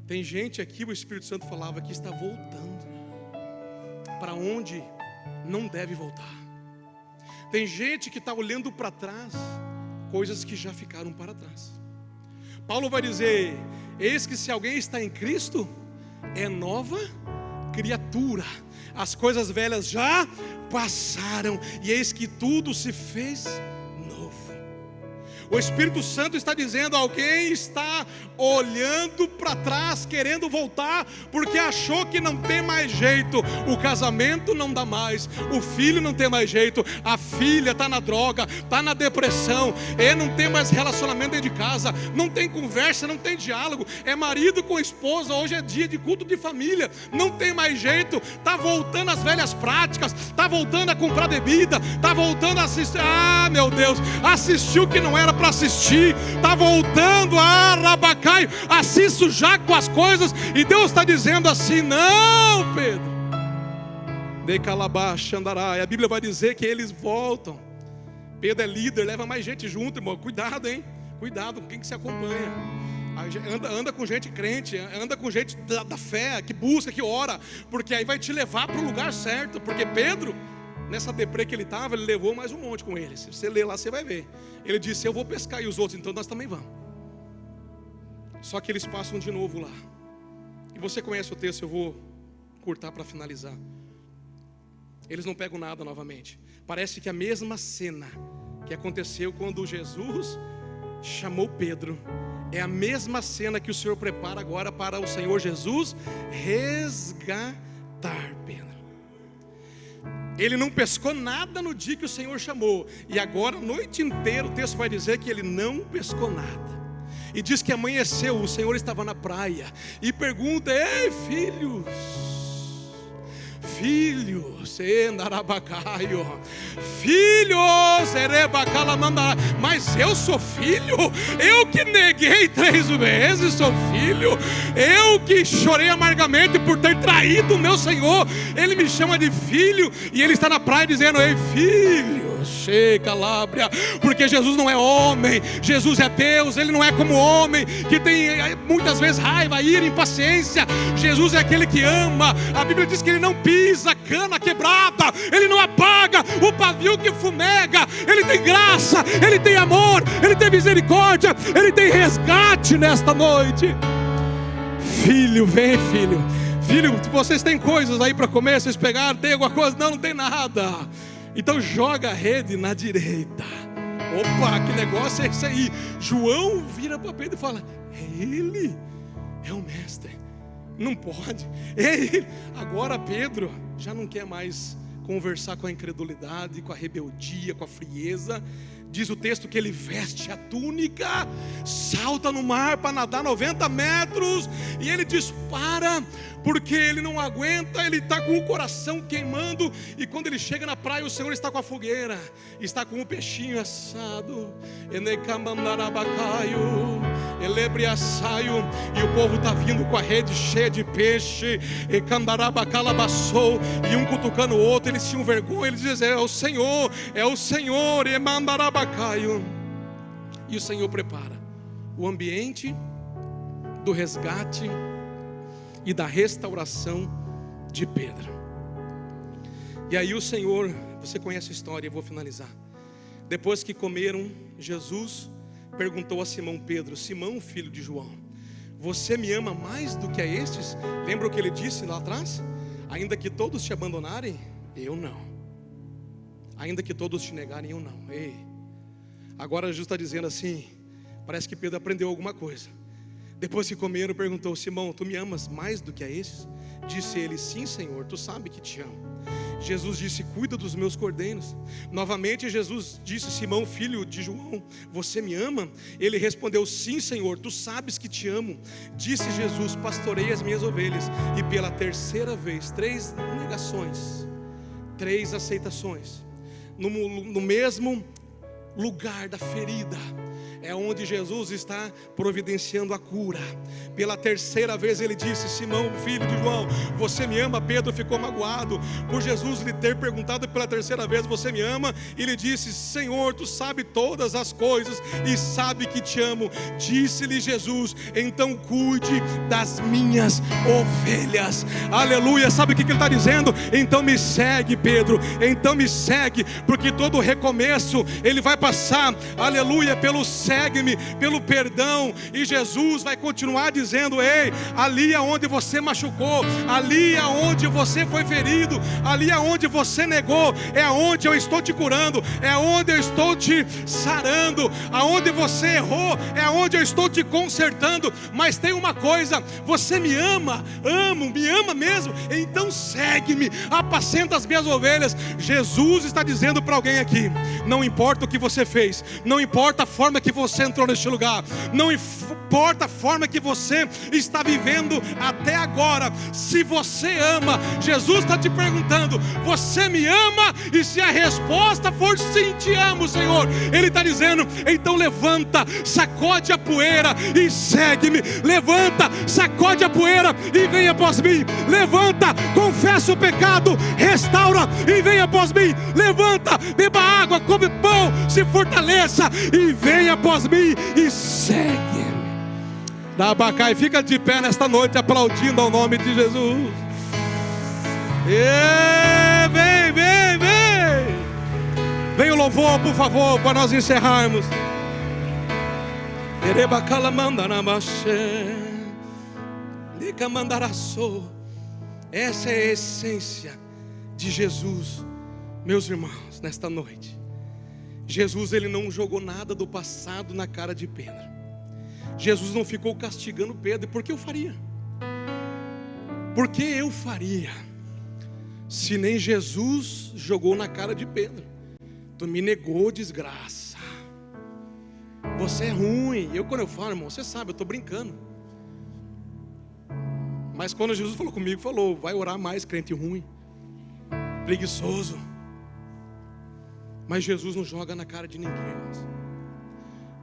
Tem gente aqui, o Espírito Santo falava que está voltando para onde não deve voltar. Tem gente que está olhando para trás, coisas que já ficaram para trás. Paulo vai dizer: eis que se alguém está em Cristo, é nova criatura, as coisas velhas já passaram, e eis que tudo se fez novo. O Espírito Santo está dizendo: alguém está olhando para trás, querendo voltar, porque achou que não tem mais jeito. O casamento não dá mais, o filho não tem mais jeito, a filha está na droga, está na depressão, e não tem mais relacionamento dentro de casa, não tem conversa, não tem diálogo, é marido com esposa, hoje é dia de culto de família, não tem mais jeito, está voltando às velhas práticas, está voltando a comprar bebida, está voltando a assistir, meu Deus, assistiu o que não era para assistir, está voltando a rabacaio, assisto já com as coisas, e Deus está dizendo assim: não, Pedro, de calabash andará. A Bíblia vai dizer que eles voltam. Pedro é líder, leva mais gente junto, irmão. Cuidado, hein? Cuidado com quem que se acompanha. Anda com gente crente, anda com gente da fé, que busca, que ora, porque aí vai te levar para o lugar certo. Porque Pedro, nessa deprê que ele estava, ele levou mais um monte com ele. Se você ler lá, você vai ver. Ele disse: eu vou pescar, e os outros, então nós também vamos. Só que eles passam de novo lá. E você conhece o texto, eu vou cortar para finalizar. Eles não pegam nada novamente. Parece que a mesma cena que aconteceu quando Jesus chamou Pedro é a mesma cena que o Senhor prepara agora para o Senhor Jesus resgatar Pedro. Ele não pescou nada no dia que o Senhor chamou, e agora a noite inteira o texto vai dizer que ele não pescou nada. E diz que amanheceu, o Senhor estava na praia e pergunta: ei, filhos, filhos, mas eu sou filho, eu que neguei 3 vezes, sou filho, eu que chorei amargamente por ter traído o meu Senhor, Ele me chama de filho, e Ele está na praia dizendo: ei filho, chega lábria, porque Jesus não é homem, Jesus é Deus, Ele não é como homem, que tem muitas vezes raiva, ira, impaciência. Jesus é aquele que ama. A Bíblia diz que Ele não pisa cana quebrada, Ele não apaga o pavio que fumega. Ele tem graça, Ele tem amor, Ele tem misericórdia, Ele tem resgate nesta noite. Filho, vem filho. Filho, vocês têm coisas aí para comer? Vocês pegaram? Tem alguma coisa? Não tem nada. Então joga a rede na direita. Opa, que negócio é esse aí? João vira para Pedro e fala: é ele, é o mestre. Não pode, é ele. Agora Pedro já não quer mais conversar com a incredulidade, com a rebeldia, com a frieza. Diz o texto que ele veste a túnica, salta no mar para nadar 90 metros, e ele dispara, porque ele não aguenta, ele está com o coração queimando. E quando ele chega na praia, o Senhor está com a fogueira, está com o peixinho assado, e o povo está vindo com a rede cheia de peixe, e um cutucando o outro. Eles tinham vergonha, eles diziam: é o Senhor, é o Senhor. E o Senhor prepara o ambiente do resgate e da restauração de Pedro. E aí o Senhor, você conhece a história, eu vou finalizar. Depois que comeram, Jesus perguntou a Simão Pedro: Simão, filho de João, você me ama mais do que a estes? Lembra o que ele disse lá atrás? Ainda que todos te abandonarem, eu não. Ainda que todos te negarem, eu não. Ei, agora Jesus está dizendo assim, parece que Pedro aprendeu alguma coisa. Depois que comeram, perguntou: Simão, tu me amas mais do que a esses? Disse ele: sim, Senhor, tu sabe que te amo. Jesus disse: cuida dos meus cordeiros. Novamente Jesus disse: Simão, filho de João, você me ama? Ele respondeu: sim, Senhor, tu sabes que te amo. Disse Jesus: pastorei as minhas ovelhas. E pela terceira vez, 3 negações, 3 aceitações, no mesmo lugar da ferida, é onde Jesus está providenciando a cura. Pela terceira vez ele disse: Simão, filho de João, você me ama? Pedro ficou magoado por Jesus lhe ter perguntado pela terceira vez: você me ama? E ele disse: Senhor, tu sabe todas as coisas e sabe que te amo. Disse-lhe Jesus: então cuide das minhas ovelhas. Aleluia. Sabe o que ele está dizendo? Então me segue, Pedro, então me segue, porque todo recomeço ele vai passar, aleluia, pelo segue-me, pelo perdão. E Jesus vai continuar dizendo: ei, ali aonde você machucou, ali aonde você foi ferido, ali aonde você negou, é aonde eu estou te curando, é aonde eu estou te sarando. Aonde você errou, é aonde eu estou te consertando. Mas tem uma coisa: você me ama, me ama mesmo, então segue-me, apacenta as minhas ovelhas. Jesus está dizendo para alguém aqui: não importa o que você fez, não importa a forma que você entrou neste lugar, não importa a forma que você está vivendo até agora, se você ama, Jesus está te perguntando: você me ama? E se a resposta for sim, te amo, Senhor, Ele está dizendo: então levanta, sacode a poeira e segue-me. Levanta, sacode a poeira e vem após mim. Levanta, confessa o pecado, restaura e vem após mim. Levanta, beba água, come pão, se fortaleça e vem após mim e segue. Abacai, fica de pé nesta noite aplaudindo ao nome de Jesus. Vem, vem, vem. Vem o louvor, por favor, para nós encerrarmos. Essa é a essência de Jesus, meus irmãos, nesta noite. Jesus, ele não jogou nada do passado na cara de Pedro. Jesus não ficou castigando Pedro. Por que eu faria? Por que eu faria? Se nem Jesus jogou na cara de Pedro: tu me negou, desgraça, você é ruim. Quando eu falo, irmão, você sabe, eu estou brincando. Mas quando Jesus falou comigo, falou: vai orar mais, crente ruim, preguiçoso. Mas Jesus não joga na cara de ninguém, irmãos.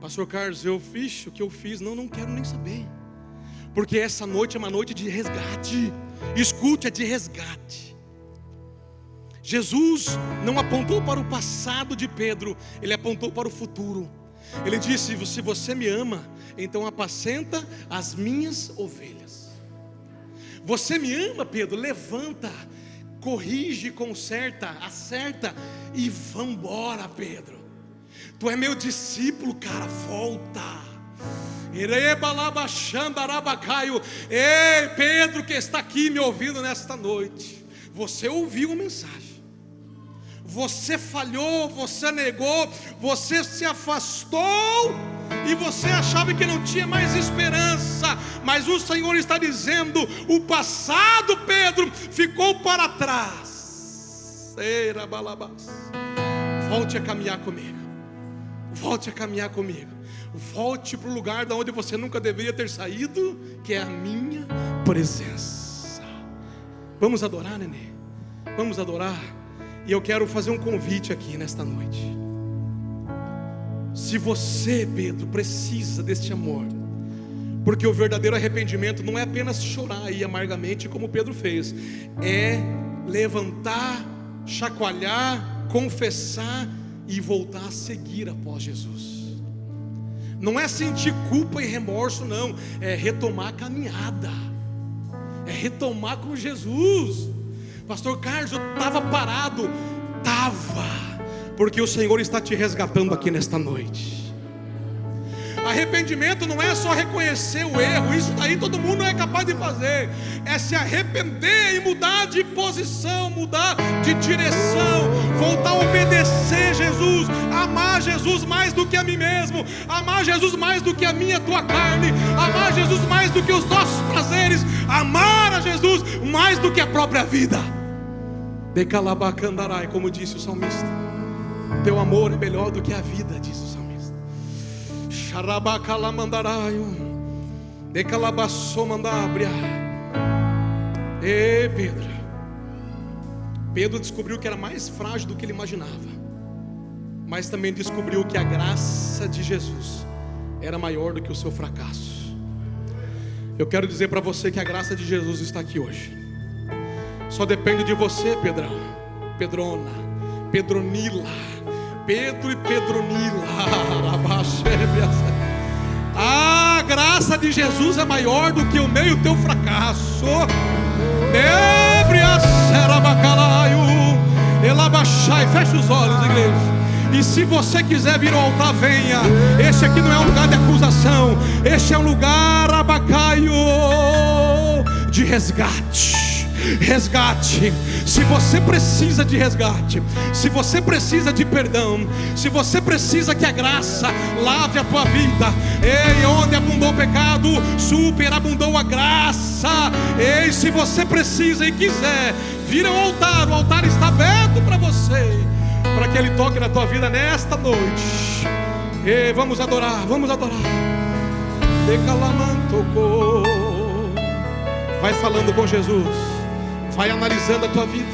Pastor Carlos, eu fiz o que eu fiz. Não quero nem saber. Porque essa noite é uma noite de resgate. Escute, é de resgate. Jesus não apontou para o passado de Pedro, ele apontou para o futuro. Ele disse: se você me ama, então apacenta as minhas ovelhas. Você me ama, Pedro? Levanta, corrige, conserta, acerta e vambora, Pedro. Tu é meu discípulo, cara, volta. Ei, Pedro, que está aqui me ouvindo nesta noite, você ouviu a mensagem. Você falhou, você negou, você se afastou e você achava que não tinha mais esperança. Mas o Senhor está dizendo: o passado, Pedro, ficou para trás. Volte a caminhar comigo. Volte a caminhar comigo. Volte para o lugar de onde você nunca deveria ter saído, que é a minha presença. Vamos adorar, nenê. Vamos adorar. E eu quero fazer um convite aqui nesta noite. Se você, Pedro, precisa deste amor, porque o verdadeiro arrependimento não é apenas chorar aí amargamente como Pedro fez, é levantar, chacoalhar, confessar e voltar a seguir após Jesus. Não é sentir culpa e remorso, não. É retomar a caminhada. É retomar com Jesus. Pastor Carlos, eu estava parado. Porque o Senhor está te resgatando aqui nesta noite. Arrependimento não é só reconhecer o erro. Isso daí todo mundo é capaz de fazer. É se arrepender e mudar de posição, mudar de direção, voltar a obedecer Jesus, amar Jesus mais do que a mim mesmo, amar Jesus mais do que a minha e a tua carne, amar Jesus mais do que os nossos prazeres, amar a Jesus mais do que a própria vida. Decalabacandarai, como disse o salmista, teu amor é melhor do que a vida, disse o salmista. Xarabacalamandarai, decalabassomandabria. Ei, Pedro descobriu que era mais frágil do que ele imaginava, mas também descobriu que a graça de Jesus era maior do que o seu fracasso. Eu quero dizer para você que a graça de Jesus está aqui hoje. Só depende de você, Pedrão, Pedrona, Pedronila, Pedro e Pedronila. A graça de Jesus é maior do que o meu e o teu fracasso. Fecha os olhos, igreja. E se você quiser vir ao altar, venha. Este aqui não é um lugar de acusação. Este é um lugar, abacaio, de resgate. Resgate. Se você precisa de resgate, se você precisa de perdão, se você precisa que a graça lave a tua vida, ei, onde abundou o pecado, superabundou a graça. Ei, se você precisa e quiser vir ao altar, o altar está aberto para você, para que Ele toque na tua vida nesta noite. Ei, vamos adorar, vamos adorar. Decalamantoco. Vai falando com Jesus. Vai analisando a tua vida.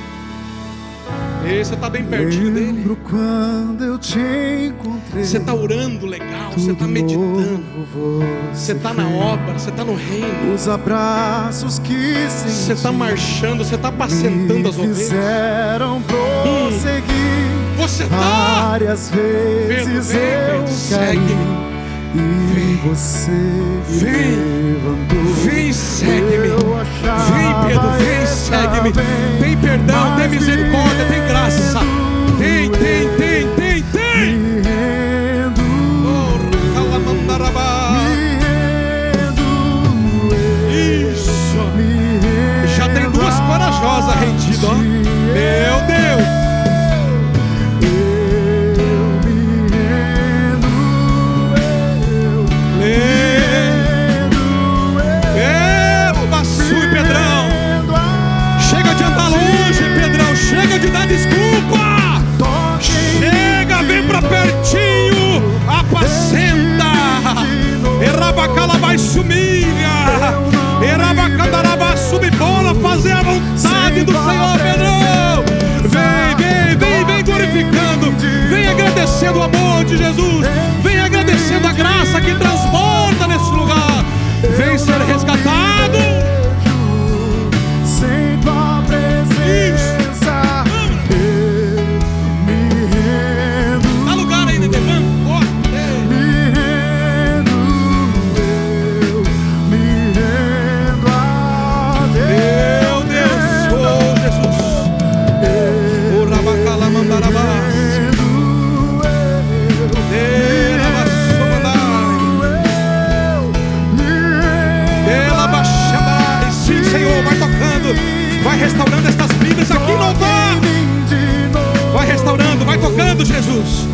E você está bem pertinho dele. Quando eu te encontrei, você está orando legal, você está meditando, você está na obra, você está no reino. Os abraços que senti, você está marchando, você está apacentando as ovelhas. Fizeram prosseguir. Você está várias vezes eu caí e você me levantou. Vem, segue-me. Vem, Pedro, vem, segue-me. Tem perdão, tem misericórdia, tem graça. Tem. Me rendo, isso. Já tem duas corajosas rendidas, ó. Meu Deus. Chega de dar desculpa. Chega, vem pra pertinho. Apacenta. Erabacalabai sumilha. Erabacandaraba subbola. Fazer a vontade do Senhor, Pedro. Vem glorificando. Vem agradecendo o amor de Jesus. Vem agradecendo a graça que transborda nesse lugar. Vem ser resgatado. Sem tua presença, eu me rendo. Dá lugar aí, Nenê. Me rendo, eu me rendo a Meu Deus, oh Jesus. O Rabacala Mandarabá. Sim, Senhor, vai tocando, vai restaurando estas vidas aqui no altar. Vai restaurando, vai tocando, Jesus.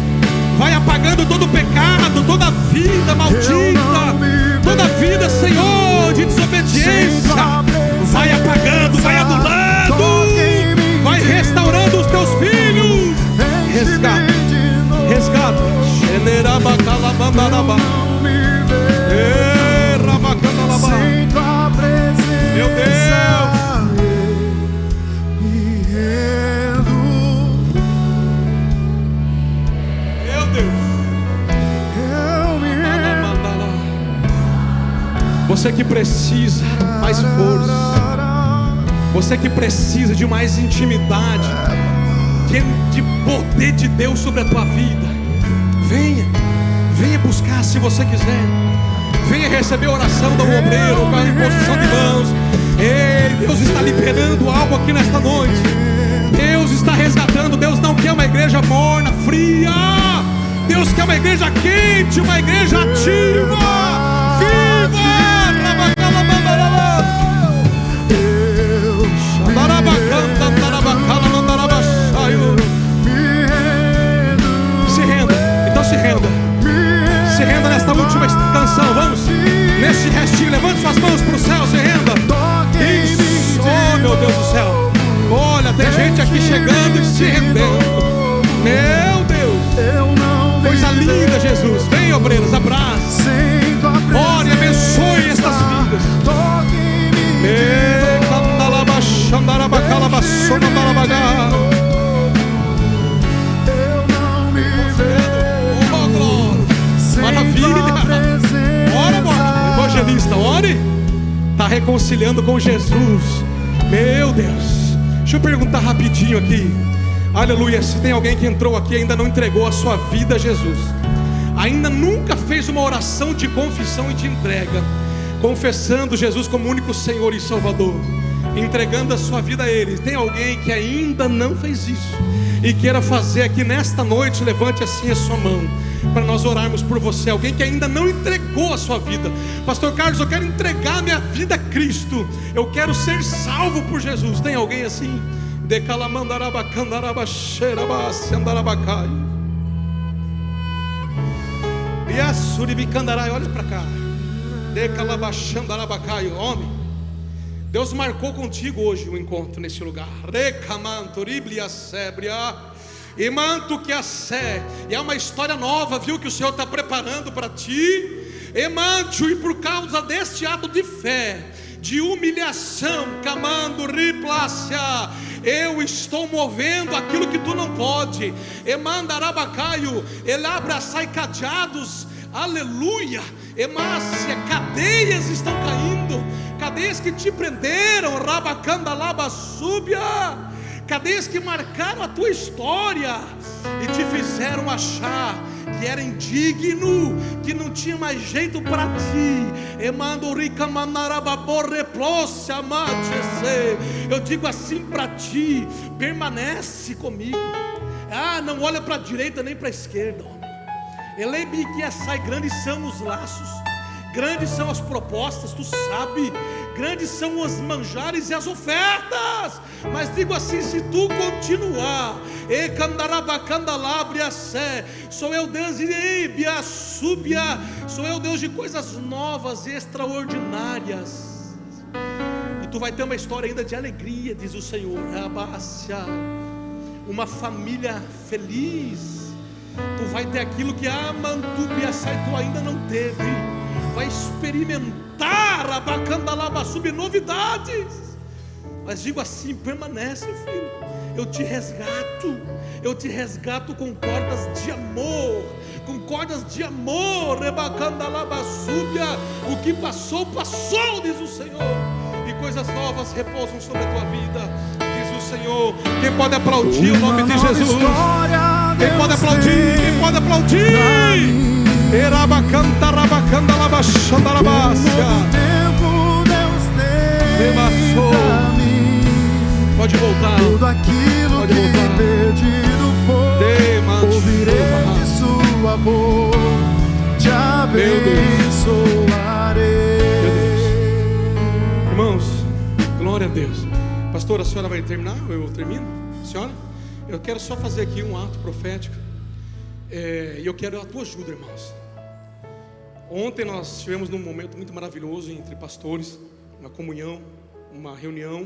Vai apagando todo o pecado, toda vida maldita, toda vida, Senhor, de desobediência. Vai apagando, vai anulando, vai restaurando os teus filhos. Resgata, resgata. Meu Deus, me rendo. meu Deus. Eu me rendo. Você que precisa mais força, você que precisa de mais intimidade, de poder de Deus sobre a tua vida, venha, venha buscar se você quiser. Venha receber a oração do obreiro com a imposição de mãos. Ei, Deus está liberando algo aqui nesta noite. Deus está resgatando. Deus não quer uma igreja morna, fria. Deus quer uma igreja quente, uma igreja ativa, viva. Se renda, então se renda. Se renda nesta última canção, vamos. Neste restinho, levante suas mãos para o céu, se renda. Isso, oh meu Deus do céu. Olha, tem gente aqui chegando e se rendendo. Meu Deus, coisa linda, Jesus. Vem, obreiros, abraça. Ore e abençoe estas vidas. Maravilha. Ora, evangelista, ore. Está reconciliando com Jesus. Meu Deus. Deixa eu perguntar rapidinho aqui. Aleluia. Se tem alguém que entrou aqui e ainda não entregou a sua vida a Jesus, ainda nunca fez uma oração de confissão e de entrega, confessando Jesus como único Senhor e Salvador, entregando a sua vida a Ele. Tem alguém que ainda não fez isso e queira fazer aqui nesta noite? Levante assim a sua mão para nós orarmos por você. Alguém que ainda não entregou a sua vida. Pastor Carlos, eu quero entregar minha vida a Cristo, eu quero ser salvo por Jesus. Tem alguém assim? Olha para cá. Homem, Deus marcou contigo hoje um encontro nesse lugar. E manto que a sé, e é uma história nova, viu, que o Senhor está preparando para ti. E manto, e por causa deste ato de fé, de humilhação, camando riplácia, eu estou movendo aquilo que tu não pode. E mandarabacaio, ele abraçai cadeados, aleluia. E Márcia, cadeias estão caindo, cadeias que te prenderam, rabacanda laba súbia, cadeias que marcaram a tua história e te fizeram achar que era indigno, que não tinha mais jeito para ti. Eu digo assim para ti: permanece comigo. Não olha para a direita nem para a esquerda. Elebi que sai, grandes são os laços, grandes são as propostas, tu sabe, grandes são os manjares e as ofertas. Mas digo assim: se tu continuar, sou eu Deus de súbia, sou eu Deus de coisas novas e extraordinárias. E tu vai ter uma história ainda de alegria, diz o Senhor. Uma família feliz. Tu vai ter aquilo que tu ainda não teve. Vai experimentar novidades. mas digo assim: permanece, filho. Eu te resgato com cordas de amor, com cordas de amor. Rebacandalabasúbia, o que passou, passou, diz o Senhor, e coisas novas repousam sobre a tua vida, diz o Senhor. Quem pode aplaudir o nome de Jesus? Quem pode aplaudir? Quem pode aplaudir? Pode voltar. Tudo aquilo que perdido foi, ouvirei de sua boca, te abençoarei. Irmãos, glória a Deus. Pastor, a senhora vai terminar? Eu termino? Senhora? Eu quero só fazer aqui um ato profético. E eu quero a tua ajuda, irmãos. Ontem nós tivemos um momento muito maravilhoso entre pastores, uma comunhão, uma reunião.